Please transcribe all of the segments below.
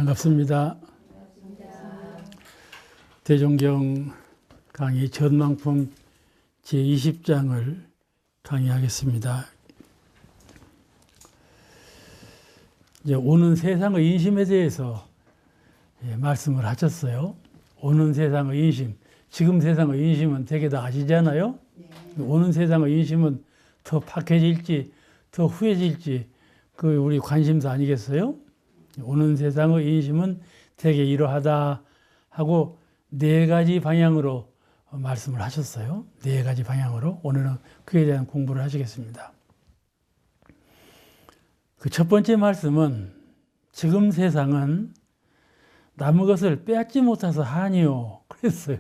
반갑습니다. 대종경 강의 전망품 제20장을 강의하겠습니다. 이제 오는 세상의 인심에 대해서 말씀을 하셨어요. 오는 세상의 인심, 지금 세상의 인심은 되게 다 아시잖아요. 오는 세상의 인심은 더 박해질지 더 후해질지 그 우리 관심사 아니겠어요? 오는 세상의 인심은 되게 이러하다 하고 네 가지 방향으로 말씀을 하셨어요. 네 가지 방향으로 오늘은 그에 대한 공부를 하시겠습니다. 그 첫 번째 말씀은 지금 세상은 남의 것을 빼앗지 못해서 한이요 그랬어요.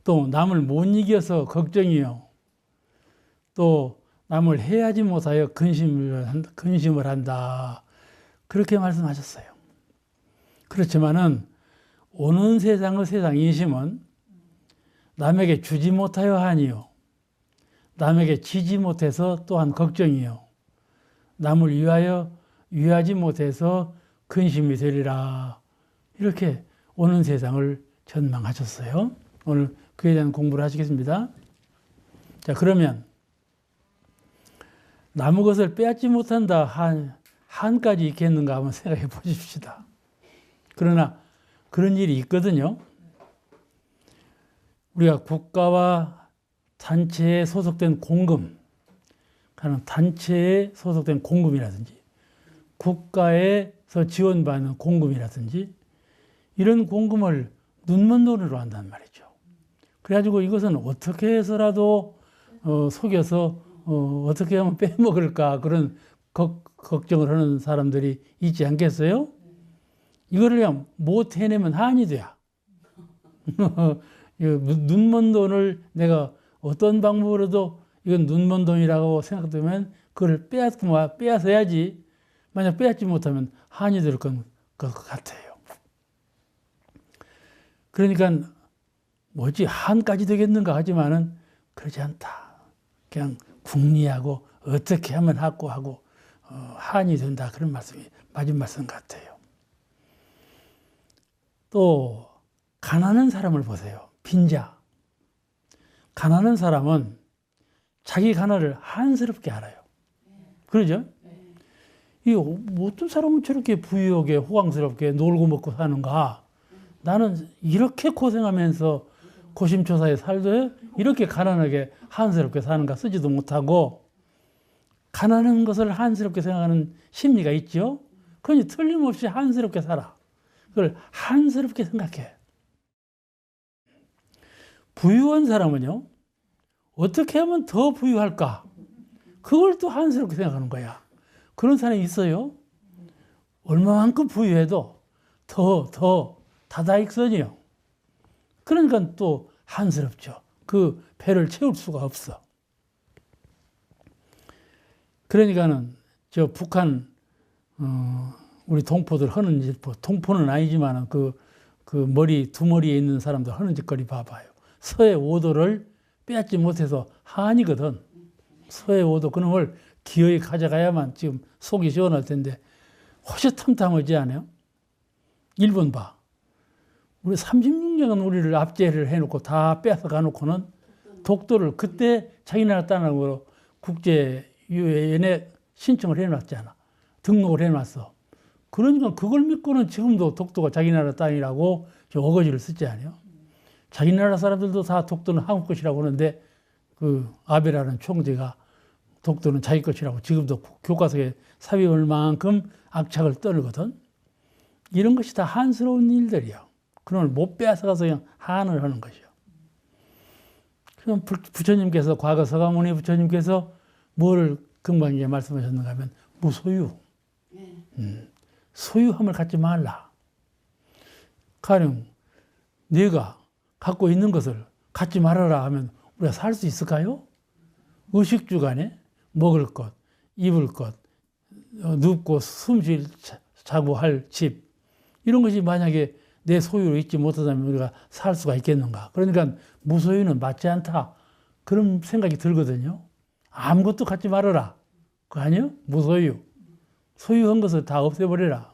또 남을 못 이겨서 걱정이요. 또 남을 해하지 못하여 근심을 한다. 그렇게 말씀하셨어요. 그렇지만은 오는 세상의 세상 인심은 남에게 주지 못하여 한이요. 남에게 지지 못해서 또한 걱정이요. 남을 위하지 못해서 근심이 되리라. 이렇게 오는 세상을 전망하셨어요. 오늘 그에 대한 공부를 하시겠습니다. 자, 그러면 남의 것을 빼앗지 못한다 한까지 있겠는가 한번 생각해 보십시다. 그러나 그런 일이 있거든요. 우리가 국가와 단체에 소속된 공금, 단체에 소속된 공금이라든지 국가에서 지원받는 공금이라든지 이런 공금을 눈먼 돈으로 한단 말이죠. 그래가지고 이것은 어떻게 해서라도 속여서 어떻게 하면 빼먹을까 그런 걱정을 하는 사람들이 있지 않겠어요? 이거를 그냥 못 해내면 한이 돼야. 눈먼 돈을 내가 어떤 방법으로도 이건 눈먼 돈이라고 생각되면 그걸 빼앗아야지. 만약 빼앗지 못하면 한이 될 것 같아요. 그러니까 뭐지 한까지 되겠는가 하지만은 그러지 않다. 그냥 궁리하고 어떻게 하면 하고 한이 된다. 그런 말씀이 맞은 말씀 같아요. 또 가난한 사람을 보세요. 빈자. 가난한 사람은 자기 가난을 한스럽게 알아요. 그러죠? 이 어떤 사람은 저렇게 부유하게 호강스럽게 놀고 먹고 사는가? 나는 이렇게 고생하면서 고심초사에 살도 이렇게 가난하게 한스럽게 사는가 쓰지도 못하고 가난한 것을 한스럽게 생각하는 심리가 있죠. 그러니 틀림없이 한스럽게 살아. 그걸 한스럽게 생각해. 부유한 사람은요. 어떻게 하면 더 부유할까? 그걸 또 한스럽게 생각하는 거야. 그런 사람이 있어요. 얼마만큼 부유해도 더 다다익선이요. 그러니까 또 한스럽죠. 그 배를 채울 수가 없어. 그러니까는 저 북한 우리 동포들 하는 짓, 동포는 아니지만 그 머리 두 머리에 있는 사람들 하는 짓거리 봐봐요. 서해 5도를 빼앗지 못해서 한이거든. 서해 5도 그놈을 기어이 가져가야만 지금 속이 시원할 텐데 호시탐탐하지 않아요? 일본 봐. 우리 36년간 우리를 압제를 해놓고 다 뺏어 가놓고는 독도를 그때 자기 나라 땅으로 국제 유엔에 신청을 해놨잖아. 등록을 해놨어. 그러니까 그걸 믿고는 지금도 독도가 자기 나라 땅이라고 어거지를 쓰지 않아요? 자기 나라 사람들도 다 독도는 한국 것이라고 하는데 그 아베라는 총재가 독도는 자기 것이라고 지금도 교과서에 삽입할 만큼 악착을 떨거든. 이런 것이 다 한스러운 일들이야. 그런 걸 못 빼앗아가서 그냥 한을 하는 것이요. 그럼 부처님께서 과거 서가모니 부처님께서 뭘 금방에 말씀하셨는가 하면 무소유. 소유함을 갖지 말라. 가령 내가 갖고 있는 것을 갖지 말아라 하면 우리가 살 수 있을까요? 의식주간에 먹을 것, 입을 것, 눕고 자고 할 집 이런 것이 만약에 내 소유로 있지 못하다면 우리가 살 수가 있겠는가? 그러니까 무소유는 맞지 않다. 그런 생각이 들거든요. 아무것도 갖지 말아라. 그거 아니에요? 무소유. 소유한 것을 다 없애버려라.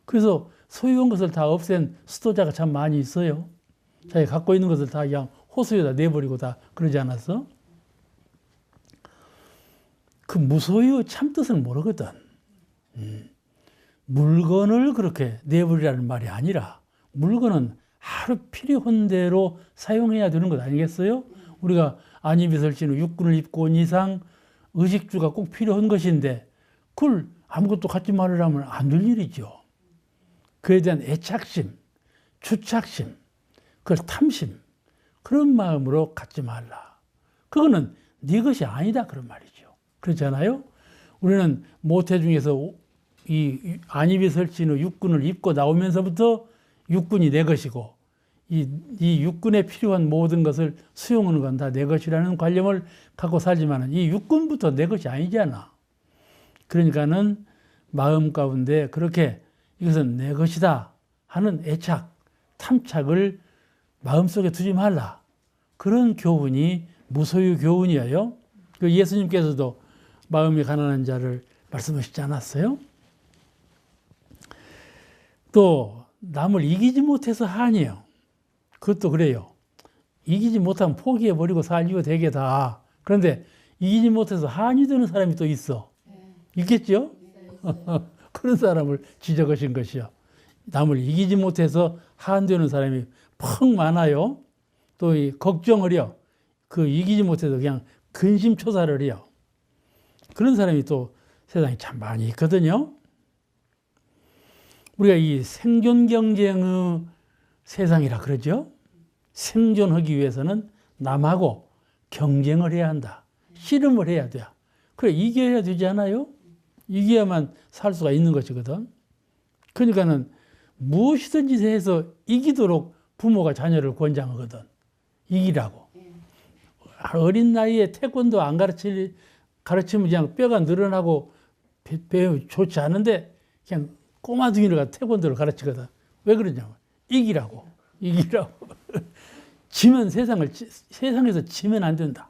그래서 소유한 것을 다 없앤 수도자가 참 많이 있어요. 자기 갖고 있는 것을 다 그냥 호수에다 내버리고 다 그러지 않았어? 그 무소유의 참 뜻을 모르거든. 물건을 그렇게 내버리라는 말이 아니라 물건은 하루 필요한 대로 사용해야 되는 것 아니겠어요? 우리가 안입이설신의 육군을 입고 온 이상 의식주가 꼭 필요한 것인데 그걸 아무것도 갖지 말으라면 안 될 일이죠. 그에 대한 애착심, 주착심, 그걸 탐심, 그런 마음으로 갖지 말라. 그거는 네 것이 아니다 그런 말이죠. 그렇잖아요? 우리는 모태 중에서 이 안입이 설치는 육군을 입고 나오면서부터 육군이 내 것이고 이 육군에 필요한 모든 것을 수용하는 건 다 내 것이라는 관념을 갖고 살지만 이 육군부터 내 것이 아니잖아. 그러니까는 마음 가운데 그렇게 이것은 내 것이다 하는 애착, 탐착을 마음속에 두지 말라. 그런 교훈이 무소유 교훈이에요. 그 예수님께서도 마음이 가난한 자를 말씀하시지 않았어요? 또 남을 이기지 못해서 한이요. 그것도 그래요. 이기지 못하면 포기해버리고 살기가 되게다. 그런데 이기지 못해서 한이 되는 사람이 또 있어. 있겠죠? 그런 사람을 지적하신 것이요. 남을 이기지 못해서 한되는 사람이 퍽 많아요. 또 이 걱정을 해요. 그 이기지 못해서 그냥 근심초사를 해요. 그런 사람이 또 세상에 참 많이 있거든요. 우리가 이 생존 경쟁의 세상이라 그러죠. 생존하기 위해서는 남하고 경쟁을 해야 한다. 씨름을 해야 돼. 그래, 이겨야 되지 않아요? 이겨야만 살 수가 있는 것이거든. 그러니까는 무엇이든지 해서 이기도록 부모가 자녀를 권장하거든. 이기라고. 어린 나이에 태권도 안 가르치면 그냥 뼈가 늘어나고 배우 좋지 않은데 그냥 꼬마둥이를 태권도를 가르치거든. 왜 그러냐면 이기라고. 지면 세상에서 지면 안 된다.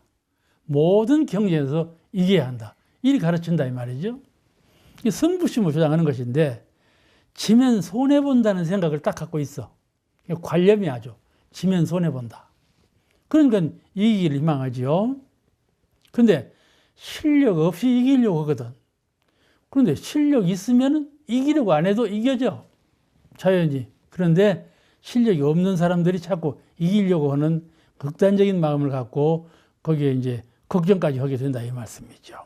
모든 경쟁에서 이겨야 한다. 이리 가르친다 이 말이죠. 이 승부심을 조장하는 것인데 지면 손해본다는 생각을 딱 갖고 있어. 관념이 아주 지면 손해본다. 그러니까 이기기를 희망하지요. 그런데 실력 없이 이기려고 하거든. 그런데 실력 있으면 이기려고 안 해도 이겨져. 자연히. 그런데 실력이 없는 사람들이 자꾸 이기려고 하는 극단적인 마음을 갖고 거기에 이제 걱정까지 하게 된다 이 말씀이죠.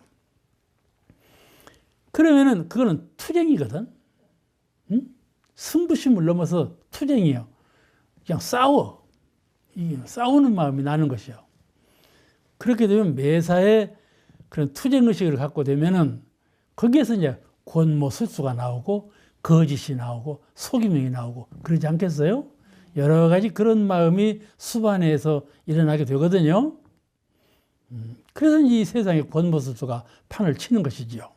그러면은 그거는 투쟁이거든. 응? 승부심을 넘어서 투쟁이에요. 그냥 싸워. 싸우는 마음이 나는 것이요. 그렇게 되면 매사에 그런 투쟁의식을 갖고 되면은 거기에서 이제 권모술수가 나오고 거짓이 나오고 속임이 나오고 그러지 않겠어요? 여러 가지 그런 마음이 수반해서 일어나게 되거든요. 그래서 이 세상에 권모술수가 판을 치는 것이죠.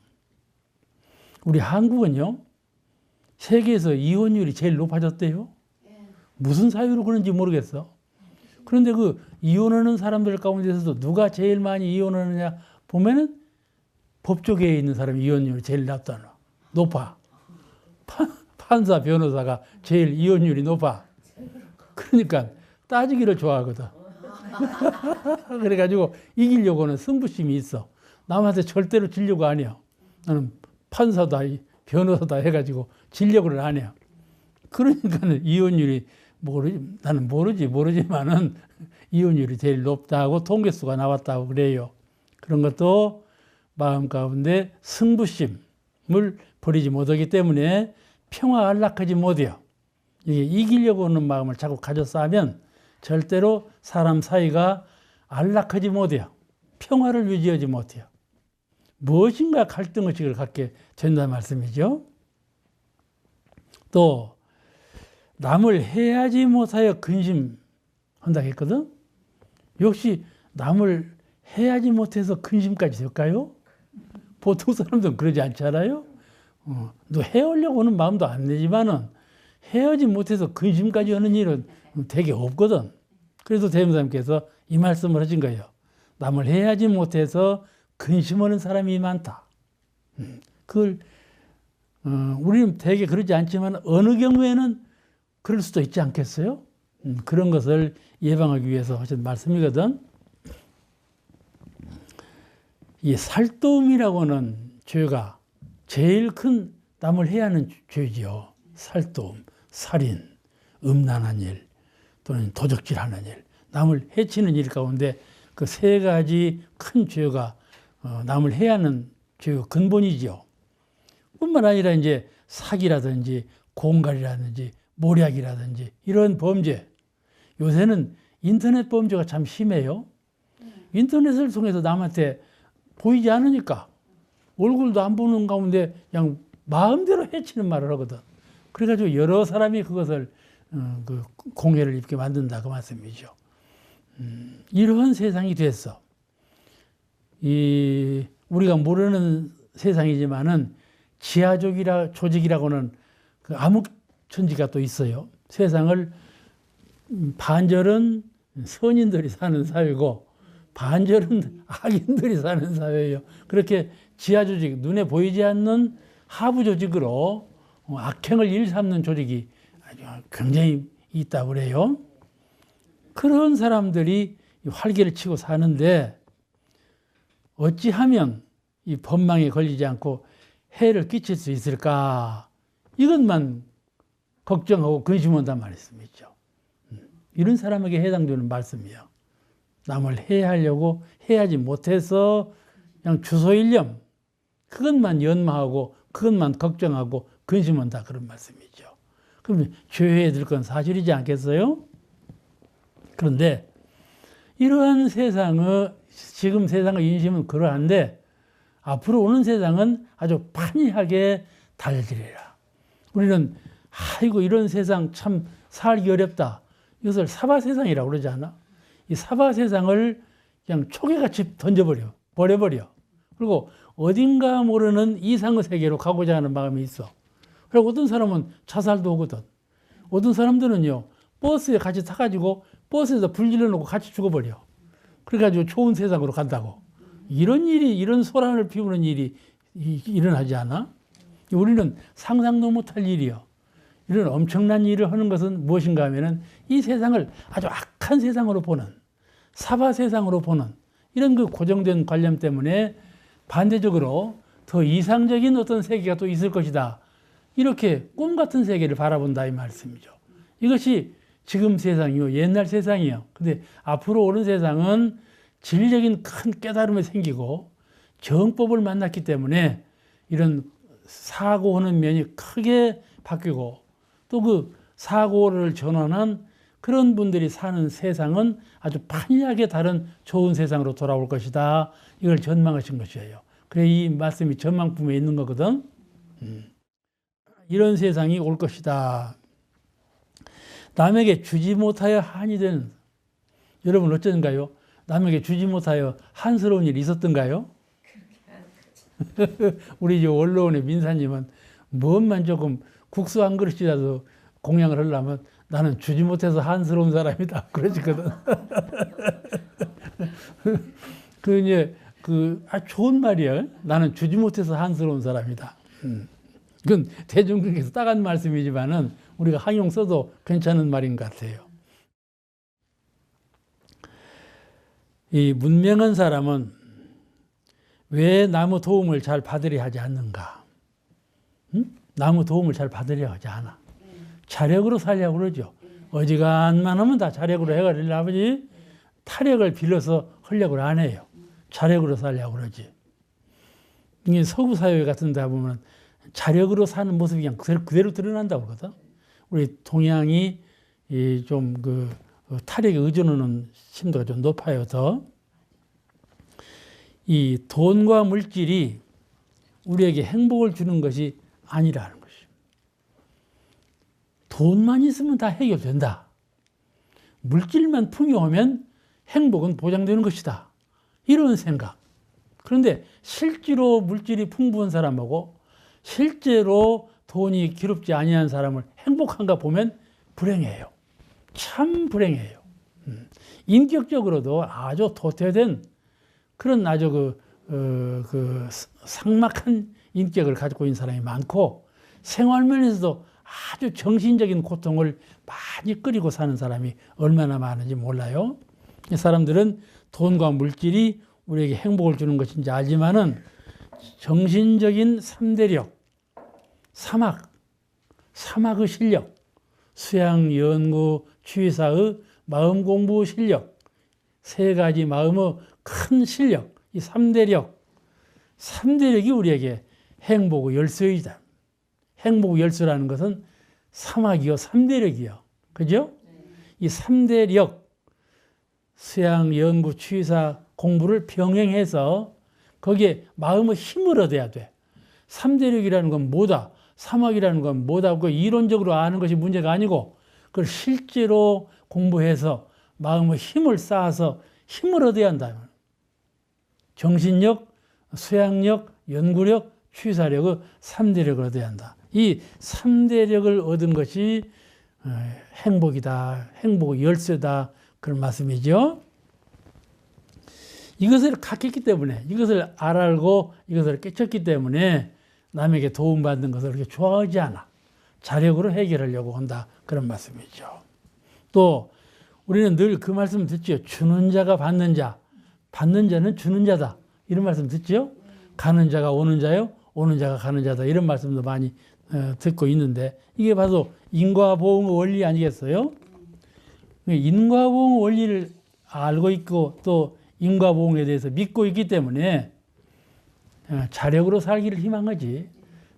우리 한국은요, 세계에서 이혼율이 제일 높아졌대요. 무슨 사유로 그런지 모르겠어. 그런데 그 이혼하는 사람들 가운데서도 누가 제일 많이 이혼하느냐 보면은 법조계에 있는 사람이 이혼율이 제일 높아. 판사, 변호사가 제일 이혼율이 높아. 그러니까 따지기를 좋아하거든. 그래가지고 이기려고 하는 승부심이 있어. 남한테 절대로 지려고 안 해요. 나는 판사다, 변호사다 해가지고 지려고를 안 해요. 그러니까는 이혼율이 나는 모르지만은 이혼율이 제일 높다고 통계수가 나왔다고 그래요. 그런 것도 마음 가운데 승부심을 버리지 못하기 때문에 평화 안락하지 못해요. 이게 이기려고 하는 마음을 자꾸 가져서 하면 절대로 사람 사이가 안락하지 못해요. 평화를 유지하지 못해요. 무엇인가 갈등의식을 갖게 된다는 말씀이죠. 또 남을 해하지 못하여 근심한다 했거든. 역시 남을 해하지 못해서 근심까지 될까요? 보통 사람들은 그러지 않잖아요. 너 해하려고 하는 마음도 안 내지만은 해하지 못해서 근심까지 하는 일은 되게 없거든. 그래서 대명사님께서 이 말씀을 하신 거예요. 남을 해하지 못해서 근심하는 사람이 많다. 그걸 우리는 대개 그러지 않지만 어느 경우에는 그럴 수도 있지 않겠어요? 그런 것을 예방하기 위해서 하신 말씀이거든. 이 살도움이라고는 죄가 제일 큰 남을 해야 하는 죄지요. 살도움, 살인, 음란한 일, 또는 도적질하는 일, 남을 해치는 일 가운데 그 세 가지 큰 죄가 남을 해야 하는 죄가 근본이지요. 뿐만 아니라 이제 사기라든지 공갈이라든지 모략이라든지 이런 범죄. 요새는 인터넷 범죄가 참 심해요. 인터넷을 통해서 남한테 보이지 않으니까 얼굴도 안 보는 가운데 그냥 마음대로 해치는 말을 하거든. 그래가지고 여러 사람이 그것을 그 공해를 입게 만든다 그 말씀이죠. 이런 세상이 됐어. 우리가 모르는 세상이지만은 조직이라고는 그 암흑천지가 또 있어요. 세상을 반절은 선인들이 사는 사회고 반절은 악인들이 사는 사회예요. 그렇게 지하조직, 눈에 보이지 않는 하부 조직으로 악행을 일삼는 조직이 아주 굉장히 있다고 그래요. 그런 사람들이 활개를 치고 사는데 어찌하면 이 법망에 걸리지 않고 해를 끼칠 수 있을까? 이것만 걱정하고 근심한단 말씀이죠. 이런 사람에게 해당되는 말씀이에요. 남을 해하려고 해하지 못해서 그냥 주소일념, 그것만 연마하고 그것만 걱정하고 근심한다 그런 말씀이죠. 그럼 죄해야 될 건 사실이지 않겠어요? 그런데 이러한 지금 세상의 인심은 그러한데 앞으로 오는 세상은 아주 판이하게 달리리라. 우리는 아이고 이런 세상 참 살기 어렵다. 이것을 사바 세상이라고 그러지 않아? 이 사바 세상을 그냥 초계같이 버려버려. 그리고 어딘가 모르는 이상의 세계로 가고자 하는 마음이 있어. 그리고 어떤 사람은 자살도 하거든. 어떤 사람들은요, 버스에 같이 타가지고 버스에서 불 질러놓고 같이 죽어버려. 그래가지고 좋은 세상으로 간다고. 이런 소란을 피우는 일이 일어나지 않아? 우리는 상상도 못할 일이요. 이런 엄청난 일을 하는 것은 무엇인가 하면은 이 세상을 아주 악한 세상으로 보는, 사바 세상으로 보는 이런 그 고정된 관념 때문에 반대적으로 더 이상적인 어떤 세계가 또 있을 것이다. 이렇게 꿈 같은 세계를 바라본다 이 말씀이죠. 이것이 지금 세상이요, 옛날 세상이요. 근데 앞으로 오는 세상은 진리적인 큰 깨달음이 생기고 정법을 만났기 때문에 이런 사고하는 면이 크게 바뀌고 또 그 사고를 전환한 그런 분들이 사는 세상은 아주 판이하게 다른 좋은 세상으로 돌아올 것이다. 이걸 전망하신 것이에요. 그래 이 말씀이 전망품에 있는 거거든. 이런 세상이 올 것이다. 남에게 주지 못하여 한이 되는, 여러분 어쩐가요? 남에게 주지 못하여 한스러운 일이 있었던가요? 우리 원로원의 민사님은 뭔만 조금 국수 한 그릇이라도 공양을 하려면 나는 주지 못해서 한스러운 사람이다. 그러시거든. 좋은 말이에요. 나는 주지 못해서 한스러운 사람이다. 그건 대중들께서 따간 말씀이지만은 우리가 항용 써도 괜찮은 말인 것 같아요. 이 문명한 사람은 왜 남의 도움을 잘 받으려 하지 않는가? 남의 도움을 잘 받으려 하지 않아. 자력으로 살려고 그러죠. 어지간만 하면 다 자력으로 해가지고 아버지 타력을 빌려서 하려고 안 해요. 자력으로 살려고 그러지. 이게 서구 사회 같은 데 보면 자력으로 사는 모습이 그냥 그대로 드러난다고 그러거든. 우리 동양이 좀 타력에 의존하는 심도가 좀 높아요, 더. 이 돈과 물질이 우리에게 행복을 주는 것이 아니라는 것이죠. 돈만 있으면 다 해결된다. 물질만 풍요하면 행복은 보장되는 것이다. 이런 생각. 그런데 실제로 물질이 풍부한 사람하고 실제로 돈이 기롭지 아니한 사람을 행복한가 보면 불행해요. 참 불행해요. 인격적으로도 아주 도태된 그런 아주 삭막한 인격을 가지고 있는 사람이 많고 생활면에서도 아주 정신적인 고통을 많이 끌고 사는 사람이 얼마나 많은지 몰라요. 이 사람들은 돈과 물질이 우리에게 행복을 주는 것인지 알지만은 정신적인 3대력, 사막의 실력, 수양, 연구, 취사의 마음 공부 실력, 세 가지 마음의 큰 실력, 이 3대력이 우리에게 행복의 열쇠이다. 행복의 열쇠라는 것은 사막이요, 3대력이요. 그죠? 이 3대력, 수양, 연구, 취사, 공부를 병행해서 거기에 마음의 힘을 얻어야 돼. 3대력이라는 건 뭐다? 사막이라는 건 뭐다? 그 이론적으로 아는 것이 문제가 아니고 그걸 실제로 공부해서 마음의 힘을 쌓아서 힘을 얻어야 한다. 정신력, 수양력, 연구력, 취사력의 3대력을 얻어야 한다. 이 3대력을 얻은 것이 행복이다. 행복의 열쇠다. 그런 말씀이죠. 이것을 갖겠기 때문에, 이것을 알고 이것을 깨쳤기 때문에 남에게 도움받는 것을 그렇게 좋아하지 않아. 자력으로 해결하려고 한다. 그런 말씀이죠. 또 우리는 늘 그 말씀 듣죠. 주는 자가 받는 자, 받는 자는 주는 자다. 이런 말씀 듣죠. 가는 자가 오는 자요, 오는 자가 가는 자다. 이런 말씀도 많이 듣고 있는데 이게 바로 인과보응의 원리 아니겠어요? 인과보응의 원리를 알고 있고 또 인과보응에 대해서 믿고 있기 때문에 자력으로 살기를 희망하지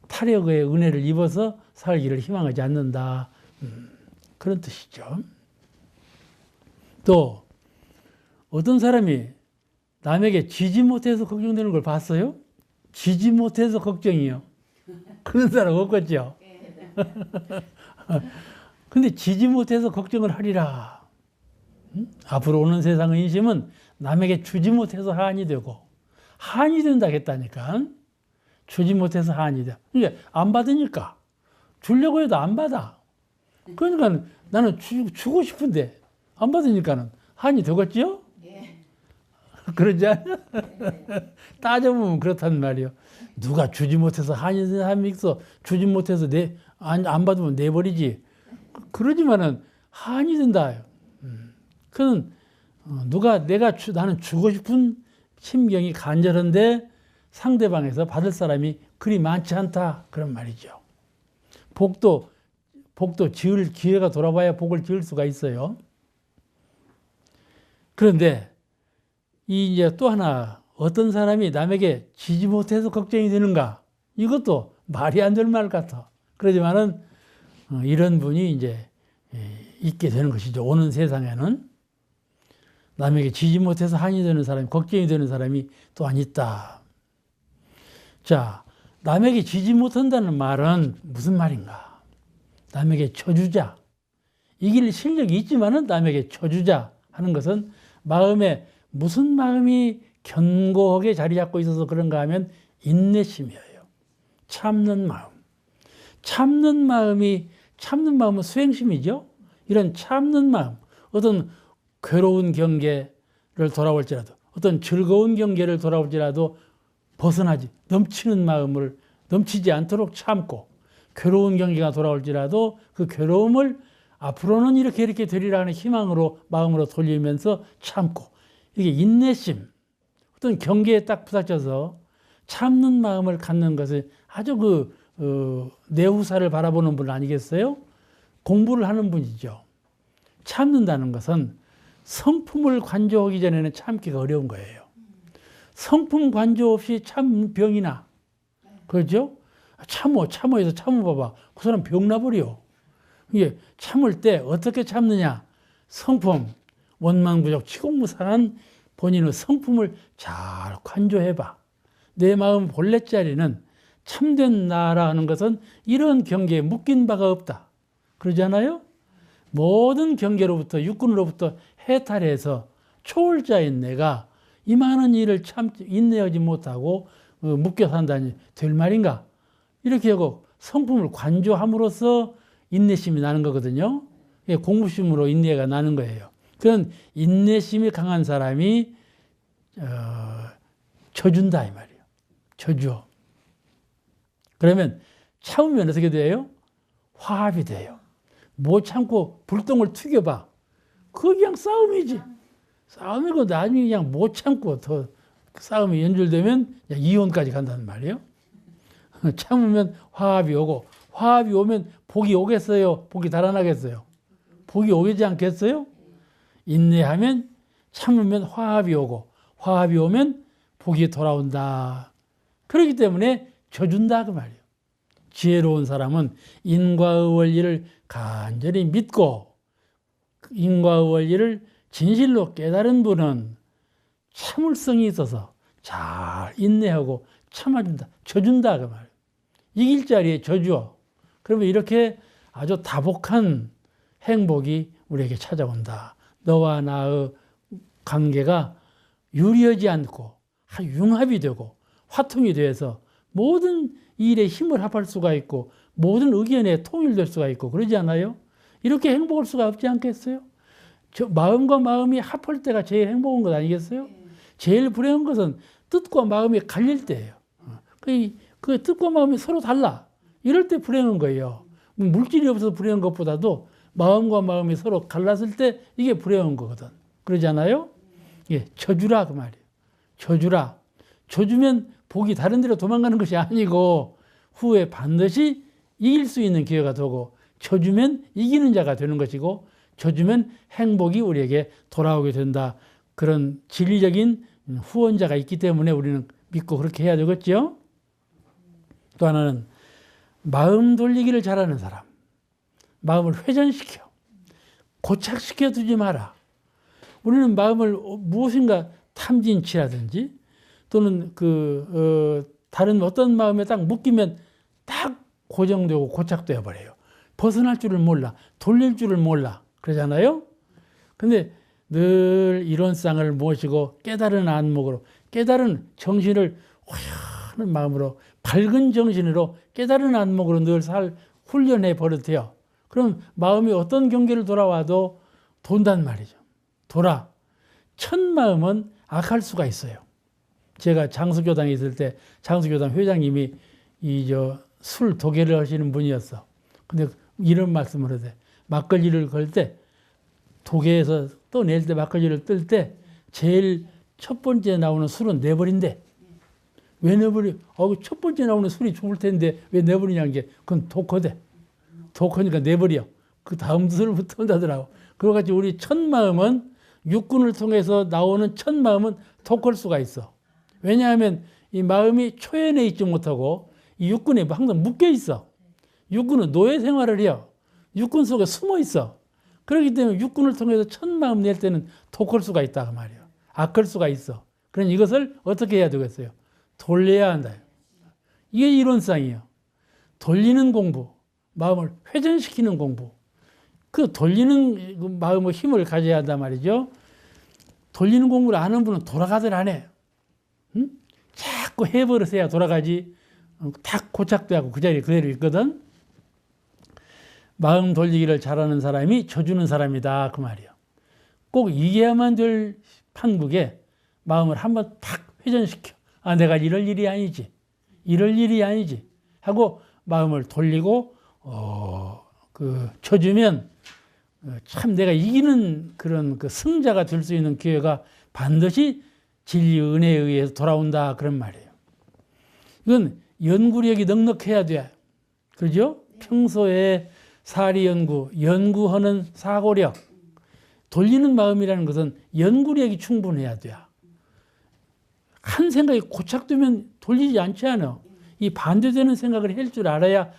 타력의 은혜를 입어서 살기를 희망하지 않는다. 그런 뜻이죠. 또 어떤 사람이 남에게 지지 못해서 걱정되는 걸 봤어요? 지지 못해서 걱정이요. 그런 사람 없겠죠? 근데 지지 못해서 걱정을 하리라. 앞으로 오는 세상의 인심은 남에게 주지 못해서 한이 되고 한이 된다 했다니까. 주지 못해서 한이 돼. 그러니까 안 받으니까. 주려고 해도 안 받아. 그러니까 나는 주고 싶은데 안 받으니까는 한이 되겠지요? 그러지 않아? 따져보면 그렇단 말이에요. 누가 주지 못해서 한이 되는 사람이 있어. 주지 못해서 안 받으면 내버리지. 그러지만은 한이 된다. 그는 나는 주고 싶은 심경이 간절한데 상대방에서 받을 사람이 그리 많지 않다. 그런 말이죠. 복도 지을 기회가 돌아봐야 복을 지을 수가 있어요. 그런데 이제 또 하나 어떤 사람이 남에게 지지 못해서 걱정이 되는가? 이것도 말이 안 될 말 같아. 그러지만은 이런 분이 이제 있게 되는 것이죠. 오는 세상에는 남에게 지지 못해서 한이 되는 사람이, 걱정이 되는 사람이 또한 있다. 자, 남에게 지지 못한다는 말은 무슨 말인가? 남에게 쳐주자. 이길 실력이 있지만은 남에게 쳐주자 하는 것은 마음에 무슨 마음이 견고하게 자리 잡고 있어서 그런가 하면 인내심이에요. 참는 마음. 참는 마음은 수행심이죠. 이런 참는 마음, 어떤 괴로운 경계를 돌아올지라도, 어떤 즐거운 경계를 돌아올지라도 벗어나지, 넘치지 않도록 참고, 괴로운 경계가 돌아올지라도 그 괴로움을 앞으로는 이렇게 되리라 하는 희망으로, 마음으로 돌리면서 참고, 이게 인내심, 어떤 경계에 딱 부닥쳐서 참는 마음을 갖는 것은 아주 내후사를 바라보는 분 아니겠어요? 공부를 하는 분이죠. 참는다는 것은 성품을 관조하기 전에는 참기가 어려운 거예요. 성품 관조 없이 참 병이나, 그렇죠? 참어해서 참아봐봐. 그 사람 병 나버려. 이게 참을 때 어떻게 참느냐? 성품, 원망부족, 치공무산한 본인의 성품을 잘 관조해봐. 내 마음 본래자리는 참된 나라 하는 것은 이런 경계에 묶인 바가 없다. 그러지 않아요? 모든 경계로부터, 육군으로부터 해탈해서 초월자인 내가 이 많은 일을 인내하지 못하고 묶여 산다니 될 말인가? 이렇게 하고 성품을 관조함으로써 인내심이 나는 거거든요. 공부심으로 인내가 나는 거예요. 그런 인내심이 강한 사람이 쳐준다 이 말이에요. 쳐줘. 그러면 참으면 어떻게 돼요? 화합이 돼요. 못 참고 불똥을 튀겨봐. 그거 그냥 싸움이지. 싸움이고 나중에 그냥 못 참고 더 싸움이 연출되면 이혼까지 간다는 말이에요. 참으면 화합이 오고, 화합이 오면 복이 오겠어요? 복이 달아나겠어요? 복이 오지 않겠어요? 인내하면, 참으면 화합이 오고, 화합이 오면 복이 돌아온다. 그렇기 때문에 져준다 그 말이에요. 지혜로운 사람은 인과의 원리를 간절히 믿고 인과의 원리를 진실로 깨달은 분은 참을성이 있어서 잘 인내하고 참아준다. 져준다 그 말이에요. 이길 자리에 져줘. 그러면 이렇게 아주 다복한 행복이 우리에게 찾아온다. 너와 나의 관계가 유리하지 않고 융합이 되고 화통이 돼서 모든 일에 힘을 합할 수가 있고 모든 의견에 통일될 수가 있고 그러지 않아요? 이렇게 행복할 수가 없지 않겠어요? 저 마음과 마음이 합할 때가 제일 행복한 것 아니겠어요? 제일 불행한 것은 뜻과 마음이 갈릴 때예요. 그 뜻과 마음이 서로 달라. 이럴 때 불행한 거예요. 물질이 없어서 불행한 것보다도 마음과 마음이 서로 갈랐을 때 이게 불행한 거거든. 그러지 않아요? 예, 져주라 그 말이에요. 져주라. 져주면 복이 다른 데로 도망가는 것이 아니고 후에 반드시 이길 수 있는 기회가 되고 져주면 이기는 자가 되는 것이고 져주면 행복이 우리에게 돌아오게 된다. 그런 진리적인 후원자가 있기 때문에 우리는 믿고 그렇게 해야 되겠죠. 또 하나는 마음 돌리기를 잘하는 사람. 마음을 회전시켜. 고착시켜 두지 마라. 우리는 마음을 무엇인가 탐진치라든지 또는 다른 어떤 마음에 딱 묶이면 딱 고정되고 고착되어 버려요. 벗어날 줄을 몰라. 돌릴 줄을 몰라. 그러잖아요. 근데 늘 이론상을 모시고 깨달은 안목으로 깨달은 정신을 화려한 마음으로 밝은 정신으로 깨달은 안목으로 늘 훈련해 버릇해요. 그럼 마음이 어떤 경계를 돌아와도 돈단 말이죠. 돌아. 첫 마음은 악할 수가 있어요. 제가 장수교당에 있을 때 장수교당 회장님이 술 도계를 하시는 분이었어. 근데 이런 말씀을 하대. 막걸리를 걸 때 도계에서 떠낼 때 막걸리를 뜰 때 제일 첫 번째 나오는 술은 내버린대. 왜 내버려? 첫 번째 나오는 술이 좋을 텐데 왜 내버리냐는 게 그건 독허대. 독허니까 내버려. 그 다음 술부터 한다더라고. 그러같이 우리 첫 마음은 육군을 통해서 나오는 첫 마음은 독할 수가 있어. 왜냐하면 이 마음이 초연해 있지 못하고 이 육군에 항상 묶여 있어. 육군은 노예 생활을 해요. 육군 속에 숨어 있어. 그렇기 때문에 육군을 통해서 첫 마음 낼 때는 독할 수가 있다 그 말이에요. 악할 수가 있어. 그러니 이것을 어떻게 해야 되겠어요? 돌려야 한다. 이게 이론상이에요. 돌리는 공부, 마음을 회전시키는 공부. 그 돌리는 마음의 힘을 가져야 한단 말이죠. 돌리는 공부를 아는 분은 돌아가들 안 해. 응? 자꾸 해버릇해야 돌아가지. 탁 고착되고 그 자리에 그대로 있거든. 마음 돌리기를 잘하는 사람이 져주는 사람이다 그 말이에요. 꼭 이겨야만 될 판국에 마음을 한번 탁 회전시켜. 내가 이럴 일이 아니지. 이럴 일이 아니지. 하고 마음을 돌리고 져주면 참 내가 이기는 그런 승자가 될 수 있는 기회가 반드시 진리 은혜에 의해서 돌아온다 그런 말이에요. 이건 연구력이 넉넉해야 돼. 그죠? 평소에 사리 연구하는 사고력, 돌리는 마음이라는 것은 연구력이 충분해야 돼. 한 생각이 고착되면 돌리지 않지 않아. 이 반대되는 생각을 할 줄 알아야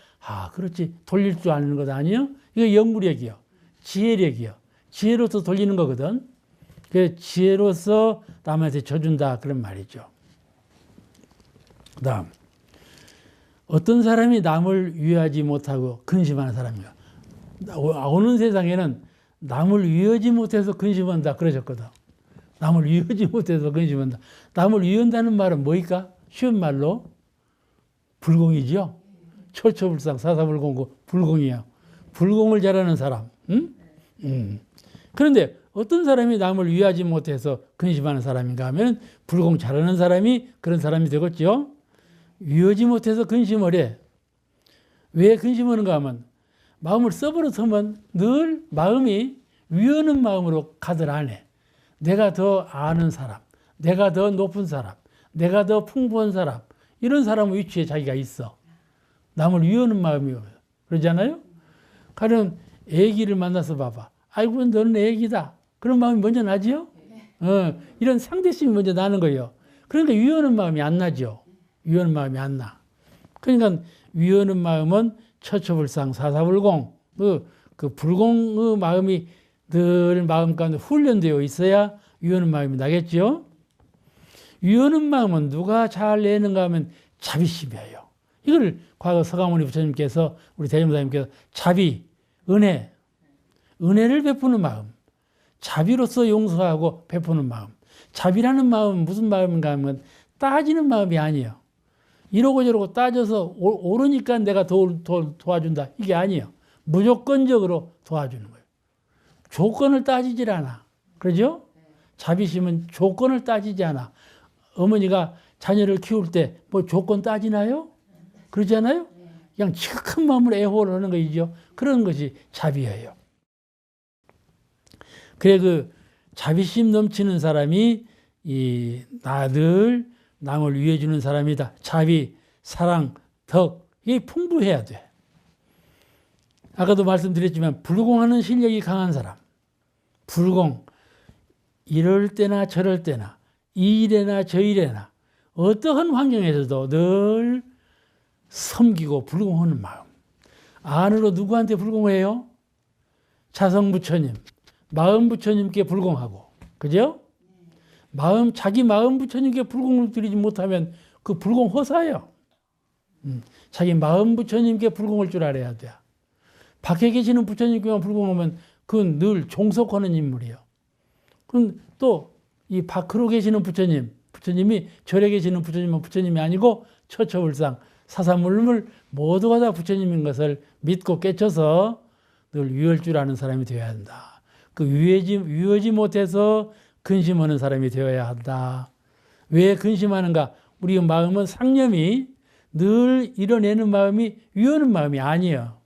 그렇지 돌릴 줄 아는 것 아니에요? 이거 연구력이요. 지혜력이요. 지혜로서 돌리는 거거든. 그 지혜로서 남한테 져준다 그런 말이죠. 그 다음 어떤 사람이 남을 위하지 못하고 근심하는 사람이야. 오는 세상에는 남을 위하지 못해서 근심한다 그러셨거든. 남을 위하지 못해서 근심한다. 남을 위한다는 말은 뭐일까? 쉬운 말로 불공이죠. 철초불상 사사불공고 불공이야. 불공을 잘하는 사람. 응? 그런데 어떤 사람이 남을 위하지 못해서 근심하는 사람인가 하면 불공 잘하는 사람이 그런 사람이 되겠죠. 위하지 못해서 근심을 해. 왜 근심하는가 하면 마음을 써버릇하면 늘 마음이 위하는 마음으로 가들 안 해. 내가 더 아는 사람, 내가 더 높은 사람, 내가 더 풍부한 사람, 이런 사람 위치에 자기가 있어. 남을 위하는 마음이 그러잖아요. 가령 애기를 만나서 봐봐. 아이고 너는 애기다. 그런 마음이 먼저 나지요. 이런 상대심이 먼저 나는 거예요. 그러니까 위하는 마음이 안 나죠. 위하는 마음이 안 나. 그러니까 위하는 마음은 처처불상 사사불공, 그 불공의 마음이 늘 마음 가운데 훈련되어 있어야 위하는 마음이 나겠죠. 위하는 마음은 누가 잘 내는가 하면 자비심이에요. 이걸 과거 서가모니 부처님께서, 우리 대종사님께서 자비, 은혜를 베푸는 마음, 자비로서 용서하고 베푸는 마음. 자비라는 마음은 무슨 마음인가 하면 따지는 마음이 아니에요. 이러고 저러고 따져서 옳으니까 내가 도와준다. 이게 아니에요. 무조건적으로 도와주는 거예요. 조건을 따지질 않아. 그러죠? 자비심은 조건을 따지지 않아. 어머니가 자녀를 키울 때 뭐 조건 따지나요? 그러지 않아요? 그냥 지극한 마음으로 애호를 하는 것이죠. 그런 것이 자비예요. 그래, 그 자비심 넘치는 사람이 나들 남을 위해 주는 사람이다. 자비, 사랑, 덕, 이게 풍부해야 돼. 아까도 말씀드렸지만 불공하는 실력이 강한 사람, 불공, 이럴 때나 저럴 때나 이 일에나 저 일에나 어떠한 환경에서도 늘 섬기고 불공하는 마음. 안으로 누구한테 불공해요? 자성부처님, 마음부처님께 불공하고, 그죠? 자기 마음부처님께 불공을 드리지 못하면 그 불공 허사예요. 자기 마음부처님께 불공할 줄 알아야 돼. 밖에 계시는 부처님께만 불공하면 그건 늘 종속하는 인물이에요. 그럼 또 이 밖으로 계시는 부처님이 절에 계시는 부처님은 부처님이 아니고 처처불상 사사물물 모두가 다 부처님인 것을 믿고 깨쳐서 늘 위할 줄 아는 사람이 되어야 한다. 그 위하지 못해서 근심하는 사람이 되어야 한다. 왜 근심하는가? 우리 마음은 상념이 늘 이뤄내는 마음이 위하는 마음이 아니에요.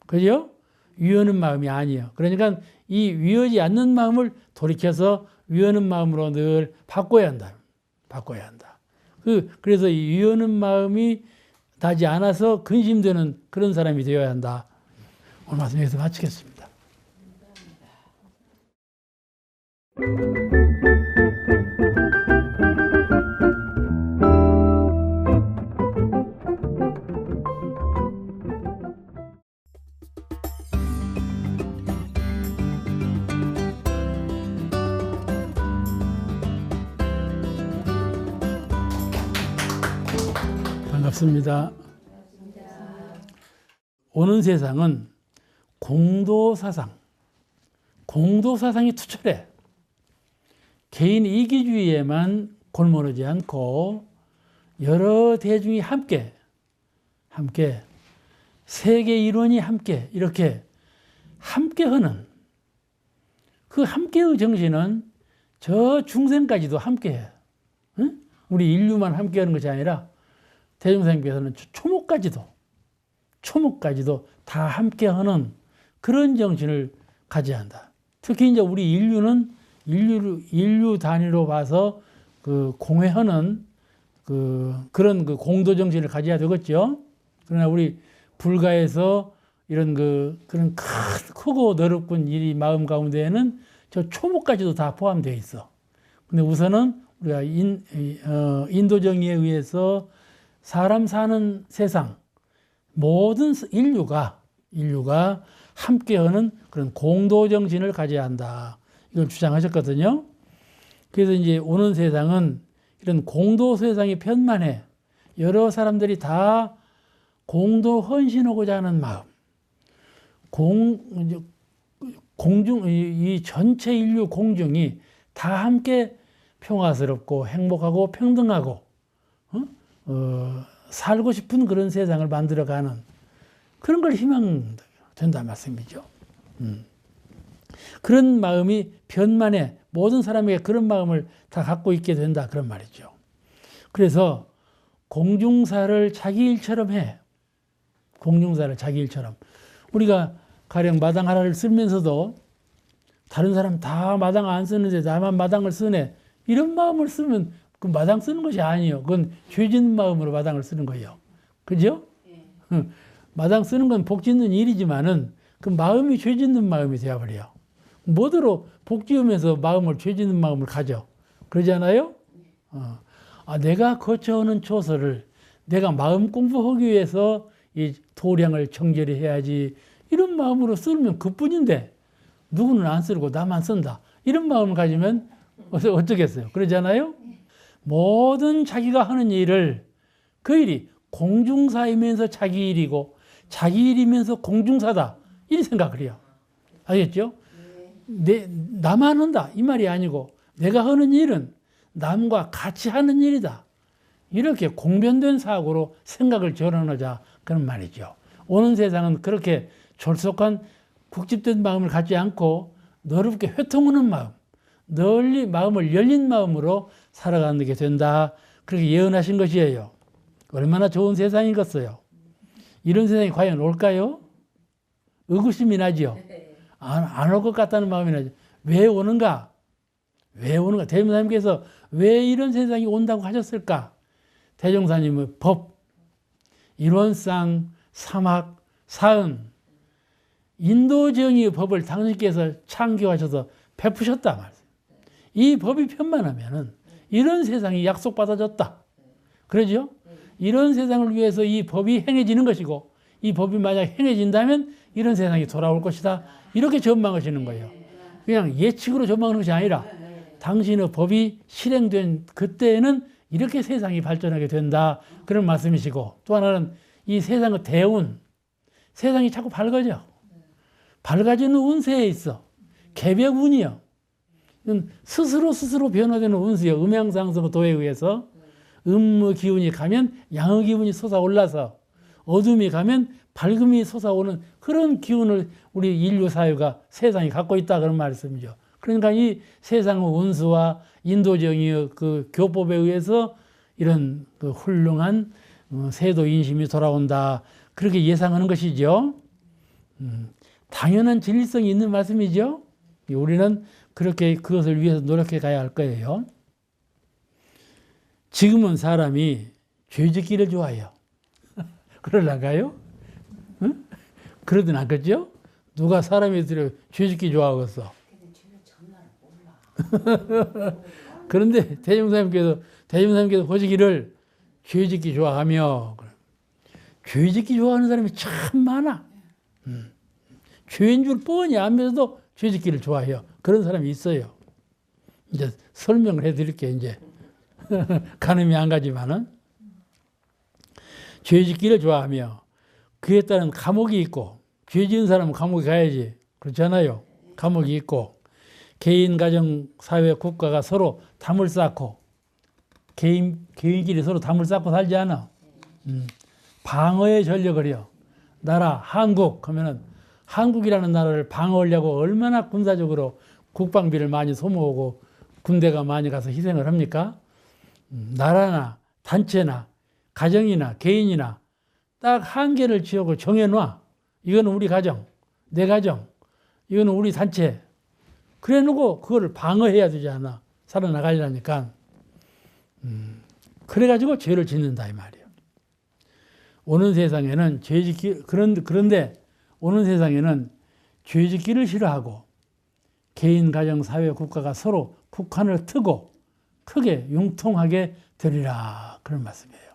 그죠? 위하는 마음이 아니에요. 그러니까 이 위하지 않는 마음을 돌이켜서 위하는 마음으로 늘 바꿔야 한다. 바꿔야 한다. 그래서 이 위하는 마음이 나지 않아서 근심되는 그런 사람이 되어야 한다. 오늘 말씀 여기서 마치겠습니다. 반갑습니다. 오는 세상은 공도사상이 투철해. 개인 이기주의에만 골몰하지 않고 여러 대중이 함께 세계 일원이 함께 이렇게 함께하는 그 함께의 정신은 저 중생까지도 함께해. 응? 우리 인류만 함께하는 것이 아니라 대종사님께서는 초목까지도 다 함께하는 그런 정신을 가져야 한다. 특히 이제 우리 인류 단위로 봐서 그 공회하는 그런 공도 정신을 가져야 되겠죠. 그러나 우리 불가에서 이런 그런 크고 넓은 일이 마음 가운데에는 저 초목까지도 다 포함되어 있어. 근데 우선은 우리가 인도 정의에 의해서 사람 사는 세상 모든 인류가 함께하는 그런 공도 정신을 가져야 한다. 이걸 주장하셨거든요. 그래서 이제 오는 세상은 이런 공도 세상이 편만해. 여러 사람들이 다 공도 헌신하고자 하는 마음. 이 전체 인류 공중이 다 함께 평화스럽고 행복하고 평등하고 살고 싶은 그런 세상을 만들어가는 그런 걸 희망된다는 말씀이죠. 그런 마음이 변만해. 모든 사람에게 그런 마음을 다 갖고 있게 된다. 그런 말이죠. 그래서 공중사를 자기 일처럼 해. 공중사를 자기 일처럼. 우리가 가령 마당 하나를 쓰면서도 다른 사람 다 마당 안 쓰는데 나만 마당을 쓰네. 이런 마음을 쓰면 그 마당 쓰는 것이 아니에요. 그건 죄 짓는 마음으로 마당을 쓰는 거예요. 그죠? 마당 쓰는 건 복 짓는 일이지만은 그 마음이 죄 짓는 마음이 되어버려요. 뭐대로 복 지으면서 마음을 죄 짓는 마음을 가져. 그러지 않아요? 내가 거쳐오는 초서를 내가 마음 공부하기 위해서 이 도량을 정결히 해야지. 이런 마음으로 쓰면 그뿐인데 누구는 안 쓰고 나만 쓴다. 이런 마음을 가지면 어쩌겠어요? 그러잖아요? 모든 자기가 하는 일을 그 일이 공중사이면서 자기 일이고 자기 일이면서 공중사다. 이 생각을 해요. 알겠죠? 나만 한다. 이 말이 아니고 내가 하는 일은 남과 같이 하는 일이다. 이렇게 공변된 사고로 생각을 전환하자. 그런 말이죠. 오는 세상은 그렇게 졸속한 국집된 마음을 갖지 않고 넓게 회통하는 마음, 널리 마음을 열린 마음으로 살아가는 게 된다. 그렇게 예언하신 것이에요. 얼마나 좋은 세상이겠어요. 이런 세상이 과연 올까요? 의구심이 나죠. 안 올 것 같다는 마음이 나죠. 왜 오는가? 왜 오는가? 대종사님께서 왜 이런 세상이 온다고 하셨을까? 대종사님의 법, 일원상, 사막, 사은, 인도정의의 법을 당신께서 창조하셔서 베푸셨다 말이에요. 이 법이 편만하면은 이런 세상이 약속받아졌다. 그러죠? 이런 세상을 위해서 이 법이 행해지는 것이고 이 법이 만약 행해진다면 이런 세상이 돌아올 것이다. 이렇게 전망하시는 거예요. 그냥 예측으로 전망하는 것이 아니라 당신의 법이 실행된 그때에는 이렇게 세상이 발전하게 된다. 그런 말씀이시고 또 하나는 이 세상의 대운. 세상이 자꾸 밝아져. 밝아지는 운세에 있어. 개벽운이요. 스스로 변화되는 운수요. 음양상승 도에 의해서 음의 기운이 가면 양의 기운이 솟아올라서 어둠이 가면 밝음이 솟아오는 그런 기운을 우리 인류 사회가 세상이 갖고 있다 그런 말씀이죠. 그러니까 이 세상의 운수와 인도정의의 그 교법에 의해서 이런 그 훌륭한 세도 인심이 돌아온다. 그렇게 예상하는 것이죠. 당연한 진리성이 있는 말씀이죠. 우리는 그렇게 그것을 위해서 노력해 가야 할 거예요. 지금은 사람이 죄짓기를 좋아해요. 그러려가요? 응? 그러진 않겠죠? 누가 사람이 죄짓기 좋아하겠어? 그런데 대종사님께서 보시기를 죄짓기 좋아하며 죄짓기 좋아하는 사람이 참 많아. 죄인 줄 뻔히 알면서도 죄짓기를 좋아해요. 그런 사람이 있어요. 이제 설명을 해드릴게요. 이제 가늠이 안 가지만은 죄짓기를 좋아하며 그에 따른 감옥이 있고 죄 지은 사람은 감옥에 가야지. 그렇잖아요. 감옥이 있고 개인, 가정, 사회, 국가가 서로 담을 쌓고 개인끼리 서로 담을 쌓고 살지 않아. 방어의 전력을 해요. 나라 한국 하면은 한국이라는 나라를 방어하려고 얼마나 군사적으로 국방비를 많이 소모하고 군대가 많이 가서 희생을 합니까? 나라나 단체나 가정이나 개인이나 딱 한계를 지어고 정해놔. 이거는 우리 가정, 내 가정, 이거는 우리 단체. 그래 놓고 그거를 방어해야 되지 않아. 살아나가려니까. 그래가지고 죄를 짓는다 이 말이에요. 오는 세상에는 그런데 오는 세상에는 죄짓기를 싫어하고 개인, 가정, 사회, 국가가 서로 국한을 트고 크게 융통하게 되리라 그런 말씀이에요.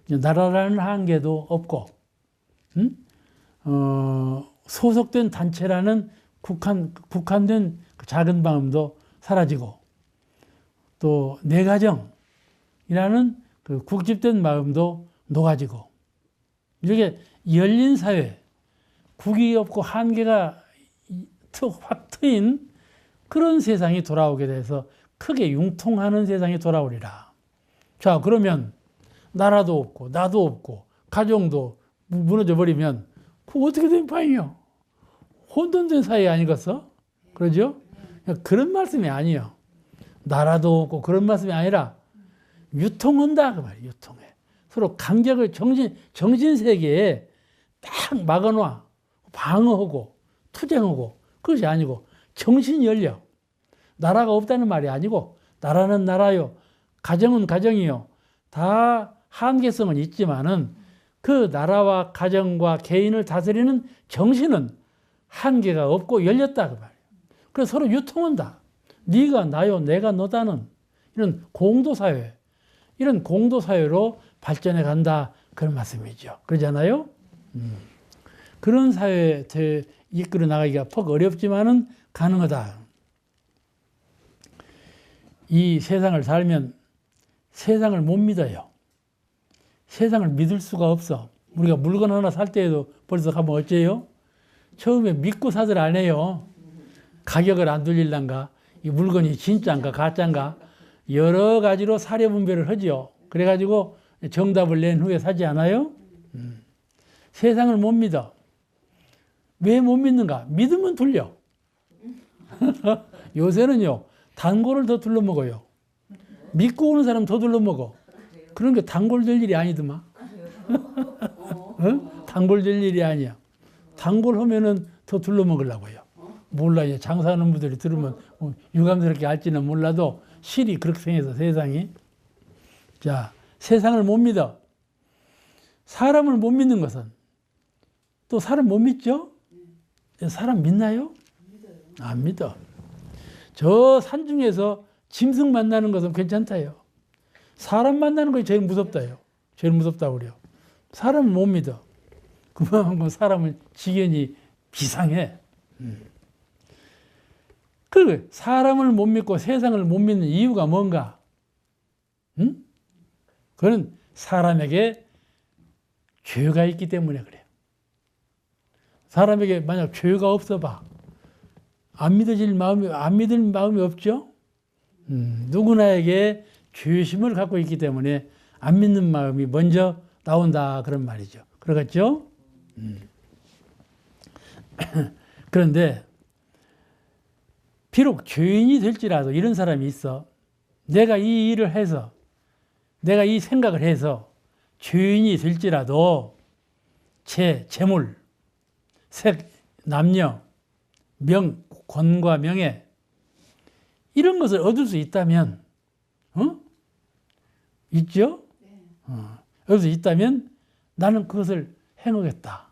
나라라는 한계도 없고 소속된 단체라는 국한된 작은 마음도 사라지고 또 내 가정이라는 그 국집된 마음도 녹아지고 이렇게 열린 사회, 국이 없고 한계가 확 트인 그런 세상이 돌아오게 돼서 크게 융통하는 세상이 돌아오리라. 자, 그러면 나라도 없고 나도 없고 가정도 무너져 버리면 그거 어떻게 된 판이요? 혼돈된 사회 아니겠어? 그러죠? 그런 말씀이 아니에요. 나라도 없고 그런 말씀이 아니라 유통한다 그 말이에요. 유통해. 서로 간격을 정신 세계에 딱 막아놔. 방어하고 투쟁하고 그것이 아니고 정신이 열려. 나라가 없다는 말이 아니고 나라는 나라요. 가정은 가정이요. 다 한계성은 있지만은 그 나라와 가정과 개인을 다스리는 정신은 한계가 없고 열렸다 그 말이에요. 그래서 서로 유통한다. 네가 나요, 내가 너다는 이런 공도사회, 이런 공도사회로 발전해 간다 그런 말씀이죠. 그러잖아요. 그런 사회에 이끌어 나가기가 퍽 어렵지만은 가능하다. 이 세상을 살면 세상을 못 믿어요. 세상을 믿을 수가 없어. 우리가 물건 하나 살 때에도 벌써 가면 어째요? 처음에 믿고 사들 안 해요. 가격을 안 돌릴란가, 이 물건이 진짜인가 가짜인가 여러 가지로 사려 분별을 하지요. 그래가지고 정답을 낸 후에 사지 않아요? 세상을 못 믿어. 왜 못 믿는가? 믿으면 돌려. 요새는요, 단골을 더 둘러먹어요. 믿고 오는 사람 더 둘러먹어. 그런 게 단골 될 일이 아니더만. 어? 단골 될 일이 아니야. 단골 하면은 더 둘러먹으려고요. 몰라, 이제 장사하는 분들이 들으면 유감스럽게 알지는 몰라도 실이 그렇게 생겨서 세상이. 자, 세상을 못 믿어. 사람을 못 믿는 것은 또 사람 못 믿죠? 사람 믿나요? 안 믿어. 저 산 중에서 짐승 만나는 것은 괜찮다요. 사람 만나는 것이 제일 무섭다요. 제일 무섭다고 그래요. 사람을 못 믿어. 그만큼 사람은 지견이 비상해. 그 사람을 못 믿고 세상을 못 믿는 이유가 뭔가? 그건 사람에게 죄가 있기 때문에 그래요. 사람에게 만약 죄가 없어 봐. 안 믿을 마음이 없죠? 누구나에게 죄심을 갖고 있기 때문에 안 믿는 마음이 먼저 나온다 그런 말이죠. 그러겠죠? 그런데 비록 죄인이 될지라도 이런 사람이 있어. 내가 이 일을 해서, 내가 이 생각을 해서 죄인이 될지라도 재물, 색, 남녀, 권과 명예 이런 것을 얻을 수 있다면, 있죠? 얻을 수 있다면 나는 그것을 행하겠다.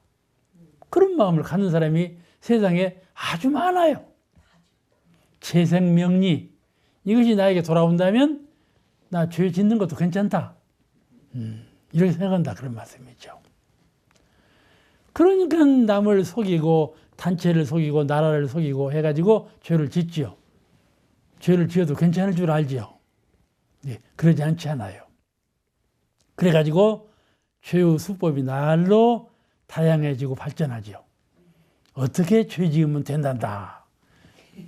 그런 마음을 갖는 사람이 세상에 아주 많아요. 재생명리, 이것이 나에게 돌아온다면 나 죄 짓는 것도 괜찮다. 이렇게 생각한다 그런 말씀이죠. 그러니까 남을 속이고 단체를 속이고 나라를 속이고 해가지고 죄를 짓지요. 죄를 지어도 괜찮을 줄 알지요. 네, 그러지 않지 않아요. 그래가지고 죄의 수법이 날로 다양해지고 발전하지요. 어떻게 죄 지으면 된단다.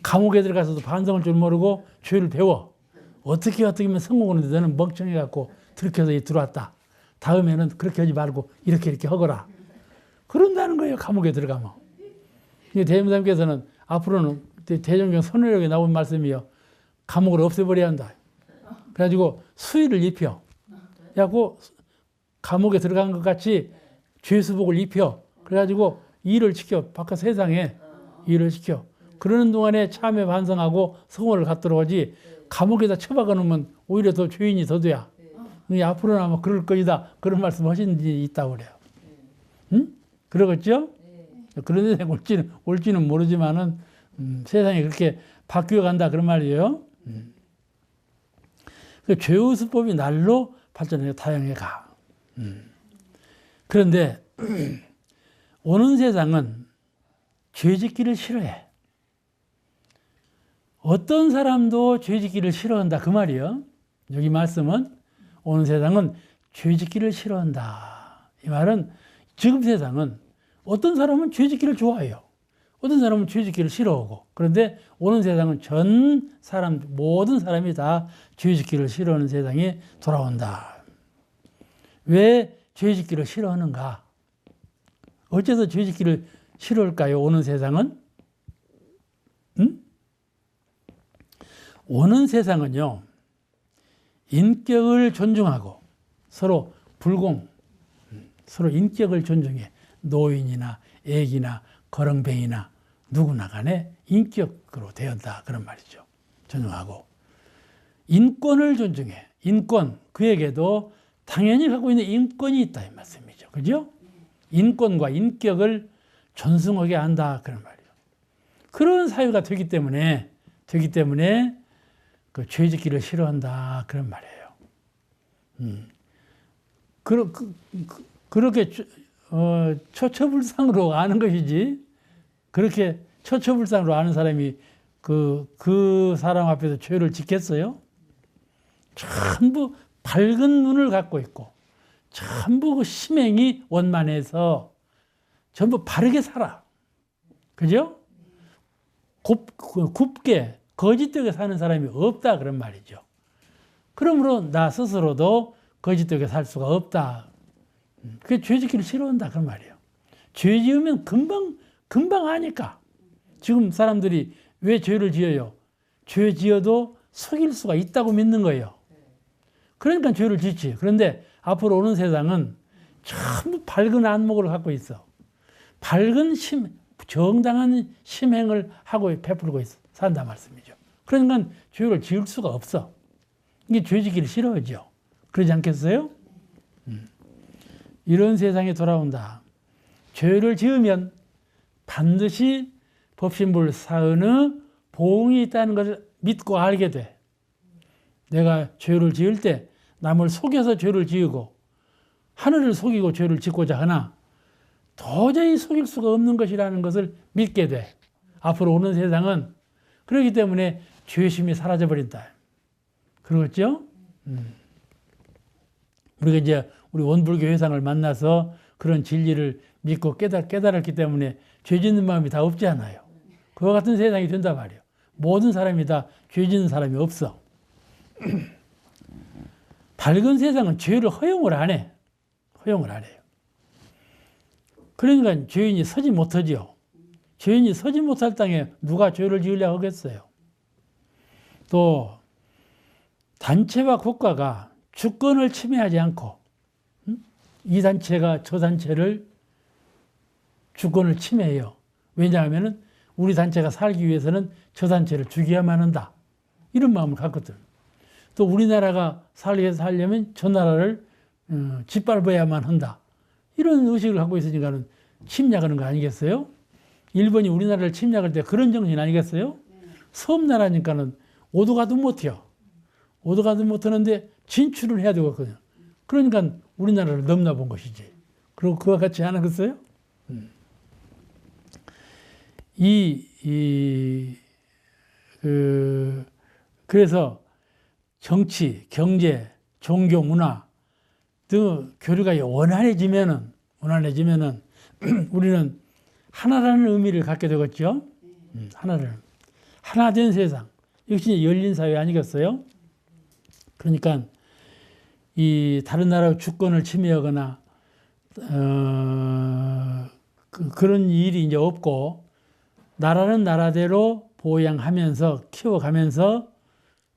감옥에 들어가서도 반성할 줄 모르고 죄를 배워. 어떻게 하면 성공을 하는데 너는 멍청해갖고 들켜서 들어왔다. 다음에는 그렇게 하지 말고 이렇게 하거라. 그런다는 거예요. 감옥에 들어가면. 대무사님께서는 앞으로는 대종경 선언록에 나온 말씀이요. 감옥을 없애버려야 한다. 그래가지고 수의를 입혀. 그래갖고 감옥에 들어간 것 같이 죄수복을 입혀. 그래가지고 일을 시켜. 바깥 세상에 일을 시켜. 그러는 동안에 참회 반성하고 성원을 갖도록 하지 감옥에다 처박아 놓으면 오히려 더 죄인이 더 돼야. 앞으로는 아마 그럴 것이다. 그런 말씀 하신 지 있다고 그래요. 응? 그러겠죠? 그런 세상이 올지는 모르지만은 세상이 그렇게 바뀌어 간다 그런 말이에요. 그 죄의 수법이 날로 발전해 다양해 가. 그런데 오는 세상은 죄 짓기를 싫어해. 어떤 사람도 죄 짓기를 싫어한다 그 말이에요. 여기 말씀은 오는 세상은 죄 짓기를 싫어한다. 이 말은 지금 세상은 어떤 사람은 죄 짓기를 좋아해요. 어떤 사람은 죄 짓기를 싫어하고. 그런데 오는 세상은 모든 사람이 다 죄 짓기를 싫어하는 세상이 돌아온다. 왜 죄 짓기를 싫어하는가? 어째서 죄 짓기를 싫어할까요? 오는 세상은? 오는 세상은요, 인격을 존중하고 서로 인격을 존중해. 노인이나 애기나 거렁뱅이나 누구나 간에 인격으로 되었다. 그런 말이죠. 존중하고. 인권을 존중해. 인권, 그에게도 당연히 갖고 있는 인권이 있다. 이 말씀이죠. 그죠? 인권과 인격을 존중하게 한다. 그런 말이에요. 그런 사회가 되기 때문에 그 죄짓기를 싫어한다. 그런 말이에요. 그렇게 처처불상으로 아는 것이지, 그렇게 처처불상으로 아는 사람이 그 사람 앞에서 죄를 짓겠어요? 전부 밝은 눈을 갖고 있고, 전부 그 심행이 원만해서 전부 바르게 살아. 그죠? 굽게, 거짓되게 사는 사람이 없다. 그런 말이죠. 그러므로 나 스스로도 거짓되게 살 수가 없다. 그게 죄 짓기를 싫어한다. 그런 말이에요. 죄 지으면 금방 하니까. 지금 사람들이 왜 죄를 지어요? 죄 지어도 속일 수가 있다고 믿는 거예요. 그러니까 죄를 짓지. 그런데 앞으로 오는 세상은 전부 밝은 안목을 갖고 있어. 밝은 정당한 심행을 하고 베풀고 산다 말씀이죠. 그러니까 죄를 지을 수가 없어. 이게 죄 짓기를 싫어하죠. 그러지 않겠어요? 이런 세상에 돌아온다. 죄를 지으면 반드시 법신불사의 보응이 있다는 것을 믿고 알게 돼. 내가 죄를 지을 때 남을 속여서 죄를 지으고 하늘을 속이고 죄를 짓고자 하나 도저히 속일 수가 없는 것이라는 것을 믿게 돼. 앞으로 오는 세상은 그렇기 때문에 죄심이 사라져버린다. 그러겠죠? 우리가 이제 우리 원불교 회상을 만나서 그런 진리를 믿고 깨달았기 때문에 죄 짓는 마음이 다 없지 않아요. 그와 같은 세상이 된단 말이에요. 모든 사람이 다 죄 짓는 사람이 없어. 밝은 세상은 죄를 허용을 안 해. 허용을 안 해요. 그러니까 죄인이 서지 못하죠. 죄인이 서지 못할 땅에 누가 죄를 지으려고 하겠어요. 또 단체와 국가가 주권을 침해하지 않고 이 단체가 저 단체를 주권을 침해해요. 왜냐하면 우리 단체가 살기 위해서는 저 단체를 죽여야만 한다. 이런 마음을 갖거든. 또 우리나라가 살려면 저 나라를 짓밟아야만 한다. 이런 의식을 갖고 있으니까는 침략하는 거 아니겠어요? 일본이 우리나라를 침략할 때 그런 정신 아니겠어요? 섬나라니까는 오도 가도 못해요. 오도 가도 못하는데 진출을 해야 되거든요. 그러니까 우리나라를 넘나본 것이지. 그리고 그와 같이 안 하겠어요? 그래서 정치, 경제, 종교, 문화 등 교류가 원활해지면은 우리는 하나라는 의미를 갖게 되겠죠. 하나된 세상. 역시 열린 사회 아니겠어요? 그러니까 이 다른 나라의 주권을 침해하거나 그런 일이 이제 없고 나라는 나라대로 보양하면서 키워가면서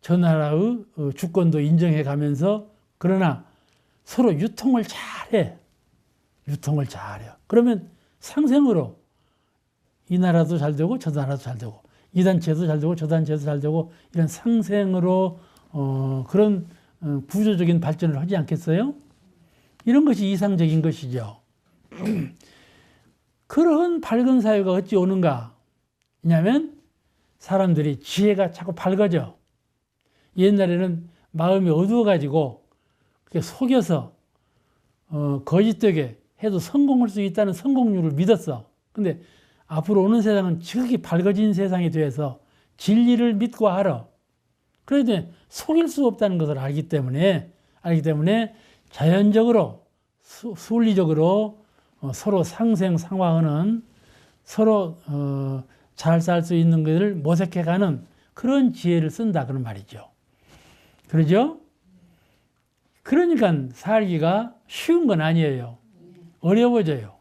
저 나라의 주권도 인정해가면서 그러나 서로 유통을 잘해. 유통을 잘해요. 그러면 상생으로 이 나라도 잘 되고 저 나라도 잘 되고 이 단체도 잘 되고 저 단체도 잘 되고 이런 상생으로 그런 구조적인 발전을 하지 않겠어요? 이런 것이 이상적인 것이죠. 그런 밝은 사회가 어찌 오는가? 왜냐하면 사람들이 지혜가 자꾸 밝아져. 옛날에는 마음이 어두워가지고 속여서 거짓되게 해도 성공할 수 있다는 성공률을 믿었어. 근데 앞으로 오는 세상은 지극히 밝아진 세상이 돼서 진리를 믿고 알아. 그런데 속일 수 없다는 것을 알기 때문에 자연적으로 순리적으로 서로 상생상화하는 서로 잘 살 수 있는 것을 모색해가는 그런 지혜를 쓴다 그런 말이죠. 그러죠? 그러니까 살기가 쉬운 건 아니에요. 어려워져요.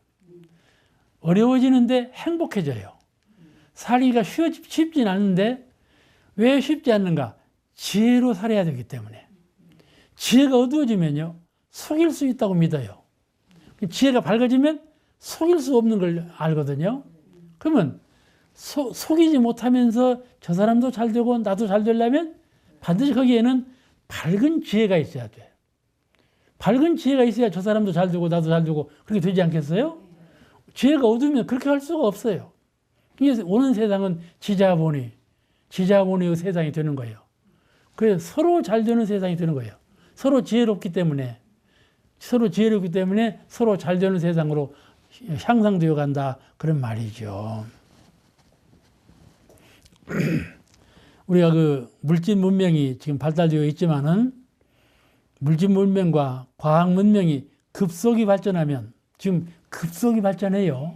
어려워지는데 행복해져요. 살기가 쉽진 않은데 왜 쉽지 않는가? 지혜로 살아야 되기 때문에. 지혜가 어두워지면요 속일 수 있다고 믿어요. 지혜가 밝아지면 속일 수 없는 걸 알거든요. 그러면 속이지 못하면서 저 사람도 잘 되고 나도 잘 되려면 반드시 거기에는 밝은 지혜가 있어야 돼. 밝은 지혜가 있어야 저 사람도 잘 되고 나도 잘 되고 그렇게 되지 않겠어요? 지혜가 어두우면 그렇게 할 수가 없어요. 그래서 오는 세상은 지자본의 세상이 되는 거예요. 그래서 서로 잘 되는 세상이 되는 거예요. 서로 지혜롭기 때문에 서로 잘 되는 세상으로 향상되어 간다. 그런 말이죠. 우리가 그 물질 문명이 지금 발달되어 있지만은 물질 문명과 과학 문명이 급속히 발전하면 지금 급속히 발전해요.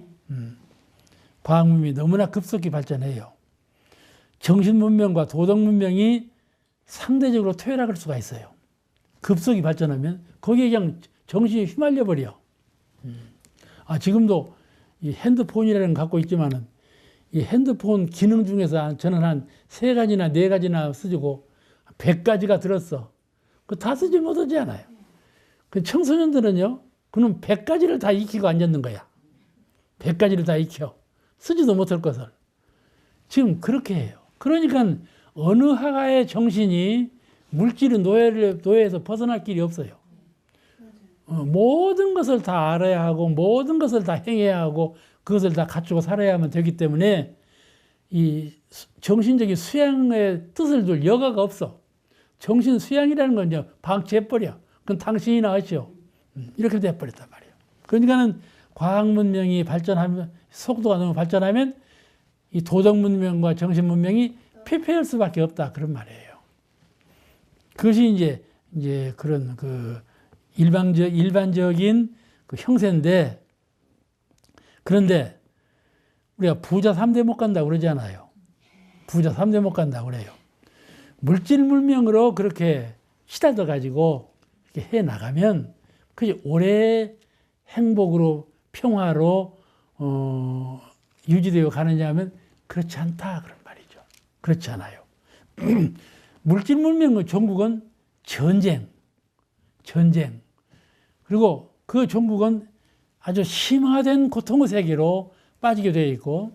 과학 문명이 너무나 급속히 발전해요. 정신 문명과 도덕 문명이 상대적으로 퇴락할 수가 있어요. 급속히 발전하면 거기에 그냥 정신이 휘말려 버려. 지금도 이 핸드폰이라는 거 갖고 있지만은 이 핸드폰 기능 중에서 저는 한 3가지나 4가지나 쓰고 100가지가 들었어. 그 다 쓰지 못하지 않아요. 그 청소년들은요, 그는 100가지를 다 익히고 앉았는 거야. 100가지를 다 익혀. 쓰지도 못할 것을. 지금 그렇게 해요. 그러니까 어느 하나의 정신이 물질의 노예에서 벗어날 길이 없어요. 모든 것을 다 알아야 하고 모든 것을 다 행해야 하고 그것을 다 갖추고 살아야만 되기 때문에 이 정신적인 수양의 뜻을 둘 여가가 없어. 정신 수양이라는 건 이제 방치해버려. 그건 당신이나 하시오. 이렇게 돼버렸단 말이에요. 그러니까는 과학 문명이 발전하면, 속도가 너무 발전하면 이 도덕 문명과 정신 문명이 폐폐할 수밖에 없다. 그런 말이에요. 그것이 이제 그런 그 일반적인 그 형세인데, 그런데 우리가 부자 3대 못 간다고 그러잖아요. 부자 3대 못 간다고 그래요. 물질 문명으로 그렇게 시달려 가지고 이렇게 해 나가면 그게 오래 행복으로 평화로 유지되어 가느냐 하면 그렇지 않다 그런 말이죠. 그렇지 않아요. 물질 문명의 종국은 전쟁 그리고 그 종국은 아주 심화된 고통의 세계로 빠지게 되어 있고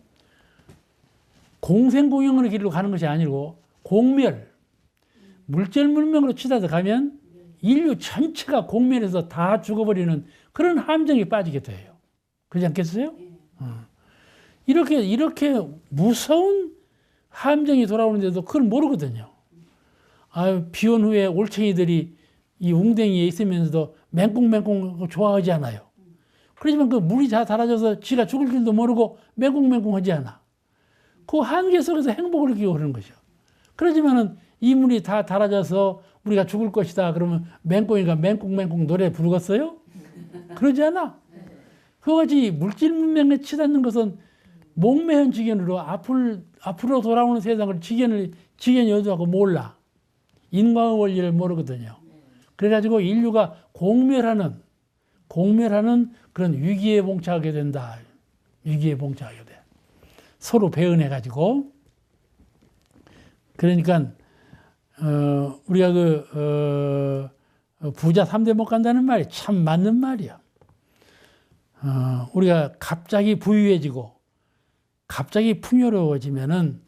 공생공영의 길로 가는 것이 아니고 공멸, 물질 문명으로 치닫아 가면 인류 전체가 공멸해서 다 죽어버리는 그런 함정에 빠지게 돼요. 그렇지 않겠어요? 이렇게 무서운 함정이 돌아오는데도 그걸 모르거든요. 비온 후에 올챙이들이 이 웅덩이에 있으면서도 맹꽁맹꽁 좋아하지 않아요. 그렇지만 그 물이 다 달아져서 지가 죽을 줄도 모르고 맹꽁맹꽁하지 않아. 그 한계 속에서 행복을 느끼고 그러는 거죠. 그렇지만은 이 물이 다 달아져서 우리가 죽을 것이다 그러면 맹꽁이가 맹꽁맹꽁 노래 부르겠어요? 그러지 않아. 그것이 물질 문명에 치닫는 것은 목매한 지견으로 앞으로 돌아오는 세상을 지견이 어두하고 몰라. 인과의 원리를 모르거든요. 그래가지고 인류가 공멸하는 그런 위기에 봉착하게 된다. 위기에 봉착하게 돼. 서로 배은해가지고. 그러니까 우리가 부자 3대 못 간다는 말이 참 맞는 말이야. 우리가 갑자기 부유해지고 갑자기 풍요로워지면은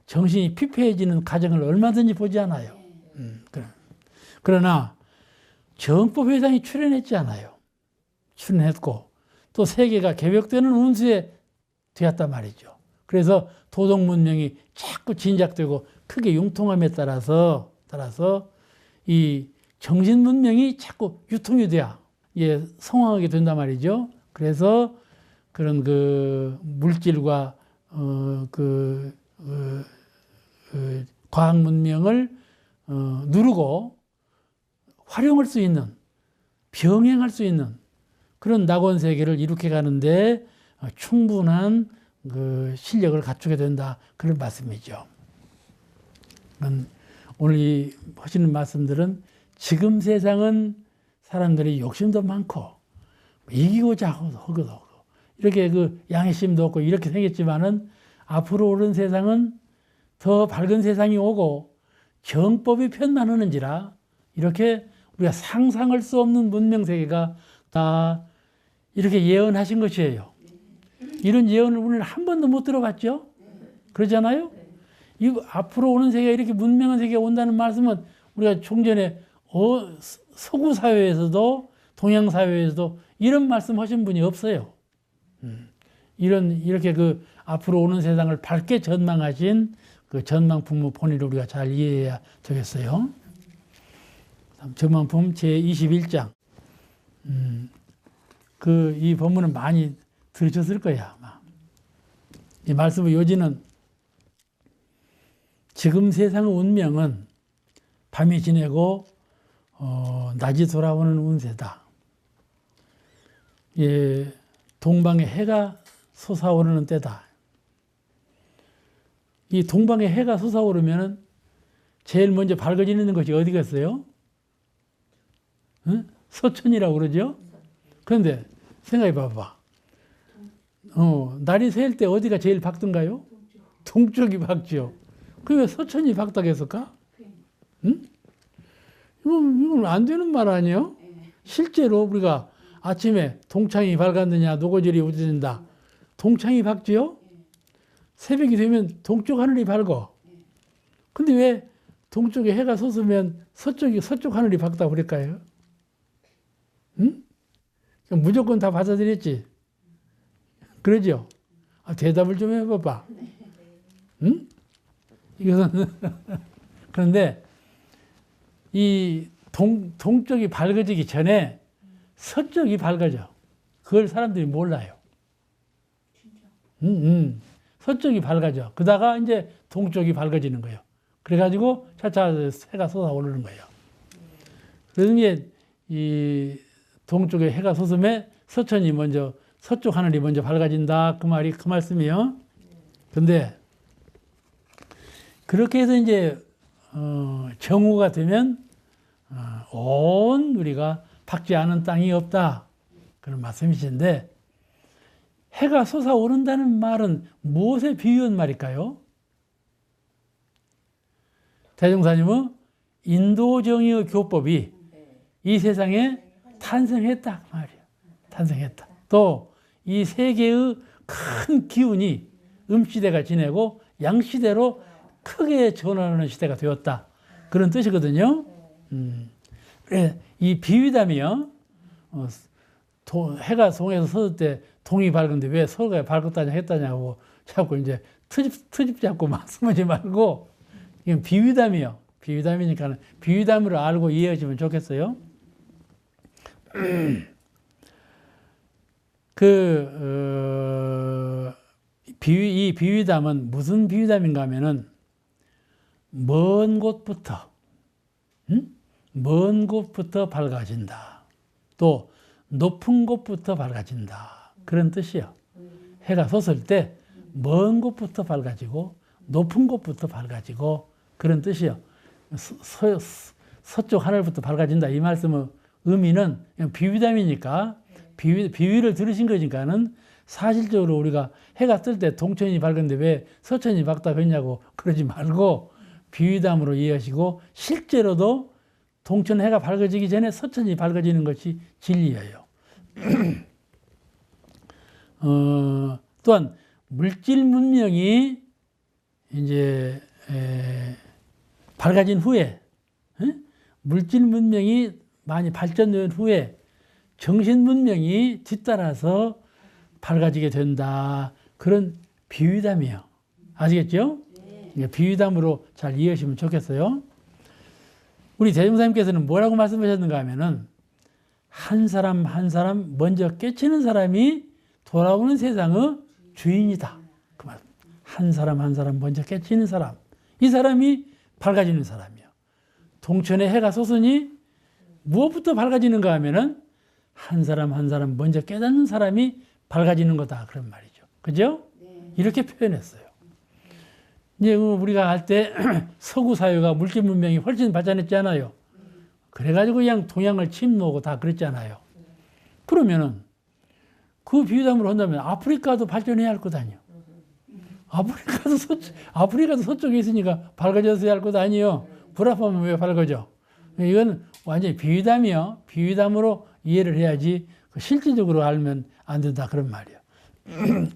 정신이 피폐해지는 가정을 얼마든지 보지 않아요. 그러나 정법회상이 출현했지 않아요. 출현했고 또 세계가 개벽되는 운수에 되었단 말이죠. 그래서 도덕 문명이 자꾸 진작되고 크게 융통함에 따라서 이 정신 문명이 자꾸 유통이 돼야 성황하게 된단 말이죠. 그래서 그런 그 물질과 과학 문명을 누르고 활용할 수 있는, 병행할 수 있는 그런 낙원 세계를 이룩해 가는데 충분한 그 실력을 갖추게 된다. 그런 말씀이죠. 오늘 이 하시는 말씀들은 지금 세상은 사람들이 욕심도 많고 이기고자 하거든. 이렇게 그 양심도 없고 이렇게 생겼지만은 앞으로 오는 세상은 더 밝은 세상이 오고 정법이 편만하는지라 이렇게 우리가 상상할 수 없는 문명 세계가 다 이렇게 예언하신 것이에요. 이런 예언을 우리는 한 번도 못 들어봤죠? 그러잖아요? 이 앞으로 오는 세계가 이렇게 문명한 세계가 온다는 말씀은 우리가 종전에 서구 사회에서도 동양 사회에서도 이런 말씀하신 분이 없어요. 이렇게 그 앞으로 오는 세상을 밝게 전망하신 그 전망품의 본의를 우리가 잘 이해해야 되겠어요. 전망품 제21장. 이 본문은 많이 들으셨을 거야, 아마. 이 말씀의 요지는 지금 세상의 운명은 밤이 지내고 낮이 돌아오는 운세다. 예, 동방에 해가 솟아오르는 때다. 이 동방에 해가 솟아오르면 제일 먼저 밝아지는 것이 어디겠어요? 응? 서천이라고 그러죠? 그런데 생각해 봐봐. 날이 새일 때 어디가 제일 밝던가요? 동쪽이 밝죠. 그게 왜 서천이 밝다고 했을까? 응? 이건 안 되는 말 아니에요? 실제로 우리가 아침에 동창이 밝았느냐, 노고절이 우진다. 동창이 밝지요? 새벽이 되면 동쪽 하늘이 밝어. 근데 왜 동쪽에 해가 솟으면 서쪽 하늘이 밝다고 그럴까요? 응? 무조건 다 받아들였지? 그러죠? 대답을 좀 해봐봐. 응? 이것은 그런데 이 동쪽이 밝아지기 전에 서쪽이 밝아져. 그걸 사람들이 몰라요. 서쪽이 밝아져. 그러다가 이제 동쪽이 밝아지는 거예요. 그래가지고 차차 해가 솟아오르는 거예요. 그래서 이제 이 동쪽에 해가 솟으면 서쪽 하늘이 먼저 밝아진다. 그 말씀이요. 근데 그렇게 해서 이제 정오가 되면 온 우리가 밝지 않은 땅이 없다. 그런 말씀이신데 해가 솟아오른다는 말은 무엇에 비유한 말일까요? 대종사님은 인도정의의 교법이 이 세상에 탄생했다 말이에요. 탄생했다. 또 이 세계의 큰 기운이 음시대가 지내고 양시대로 크게 전환하는 시대가 되었다. 그런 뜻이거든요. 그래, 이 비유담이요. 해가 동에서 섰을 때 동이 밝은데 왜 서가 밝았다냐 했다냐고 자꾸 이제 트집 잡고 말씀하지 말고 이건 비유담이요. 비유담이니까 비유담으로 알고 이해하시면 좋겠어요. 이 비유담은 무슨 비유담인가 하면은 먼 곳부터 밝아진다. 또 높은 곳부터 밝아진다. 그런 뜻이요. 해가 솟을 때 먼 곳부터 밝아지고 높은 곳부터 밝아지고 그런 뜻이요. 서쪽 하늘부터 밝아진다. 이 말씀의 의미는 그냥 비유담이니까 비유를 들으신 거니까는 사실적으로 우리가 해가 뜰 때 동천이 밝은데 왜 서천이 밝다고 했냐고 그러지 말고 비유담으로 이해하시고 실제로도 동천 해가 밝아지기 전에 서천이 밝아지는 것이 진리예요. 또한 물질 문명이 이제 밝아진 후에 물질 문명이 많이 발전된 후에 정신 문명이 뒤따라서 밝아지게 된다. 그런 비유담이에요. 아시겠죠? 네. 비유담으로 잘 이해하시면 좋겠어요. 우리 대종사님께서는 뭐라고 말씀하셨는가 하면은 한 사람 한 사람 먼저 깨치는 사람이 돌아오는 세상의 주인이다. 그 말. 한 사람 한 사람 먼저 깨치는 사람. 이 사람이 밝아지는 사람이에요. 동천에 해가 솟으니 무엇부터 밝아지는가 하면은 한 사람 한 사람 먼저 깨닫는 사람이 밝아지는 거다. 그런 말이죠. 그죠? 네. 이렇게 표현했어요. 이제 우리가 할 때 서구 사회가 물질 문명이 훨씬 발전했잖아요. 그래가지고 그냥 동양을 침노하고 다 그랬잖아요. 그러면은 그 비유담으로 한다면 아프리카도 발전해야 할 것 아니에요. 아프리카도 서쪽에 있으니까 밝아져야 할 것 아니에요. 불합하면 왜 밝아져? 이건 완전히 비유담이요. 비유담으로 이해를 해야지 실질적으로 알면 안 된다 그런 말이에요.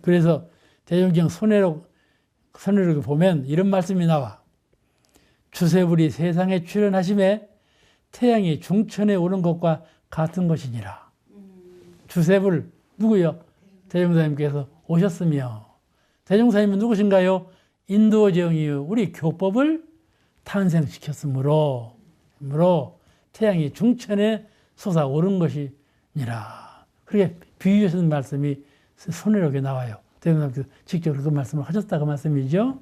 그래서 대종경 선례록에 보면 이런 말씀이 나와. 주세불이 세상에 출현하심에 태양이 중천에 오른 것과 같은 것이니라. 주세불 누구요? 대종사님께서 오셨으며, 대종사님은 누구신가요? 인도정이요 우리 교법을 탄생시켰으므로 태양이 중천에 솟아오른 것이니라. 그렇게 비유하시는 말씀이 선례록에 나와요. 대종사님께서 직접 그 말씀을 하셨다 그 말씀이죠.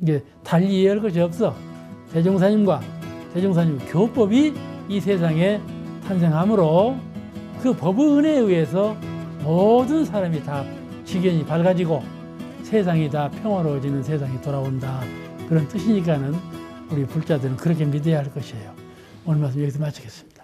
이게 달리 이해할 것이 없어. 대종사님과 대종사님 교법이 이 세상에 탄생하므로 그 법의 은혜에 의해서 모든 사람이 다 지견이 밝아지고 세상이 다 평화로워지는 세상이 돌아온다. 그런 뜻이니까는 우리 불자들은 그렇게 믿어야 할 것이에요. 오늘 말씀 여기서 마치겠습니다.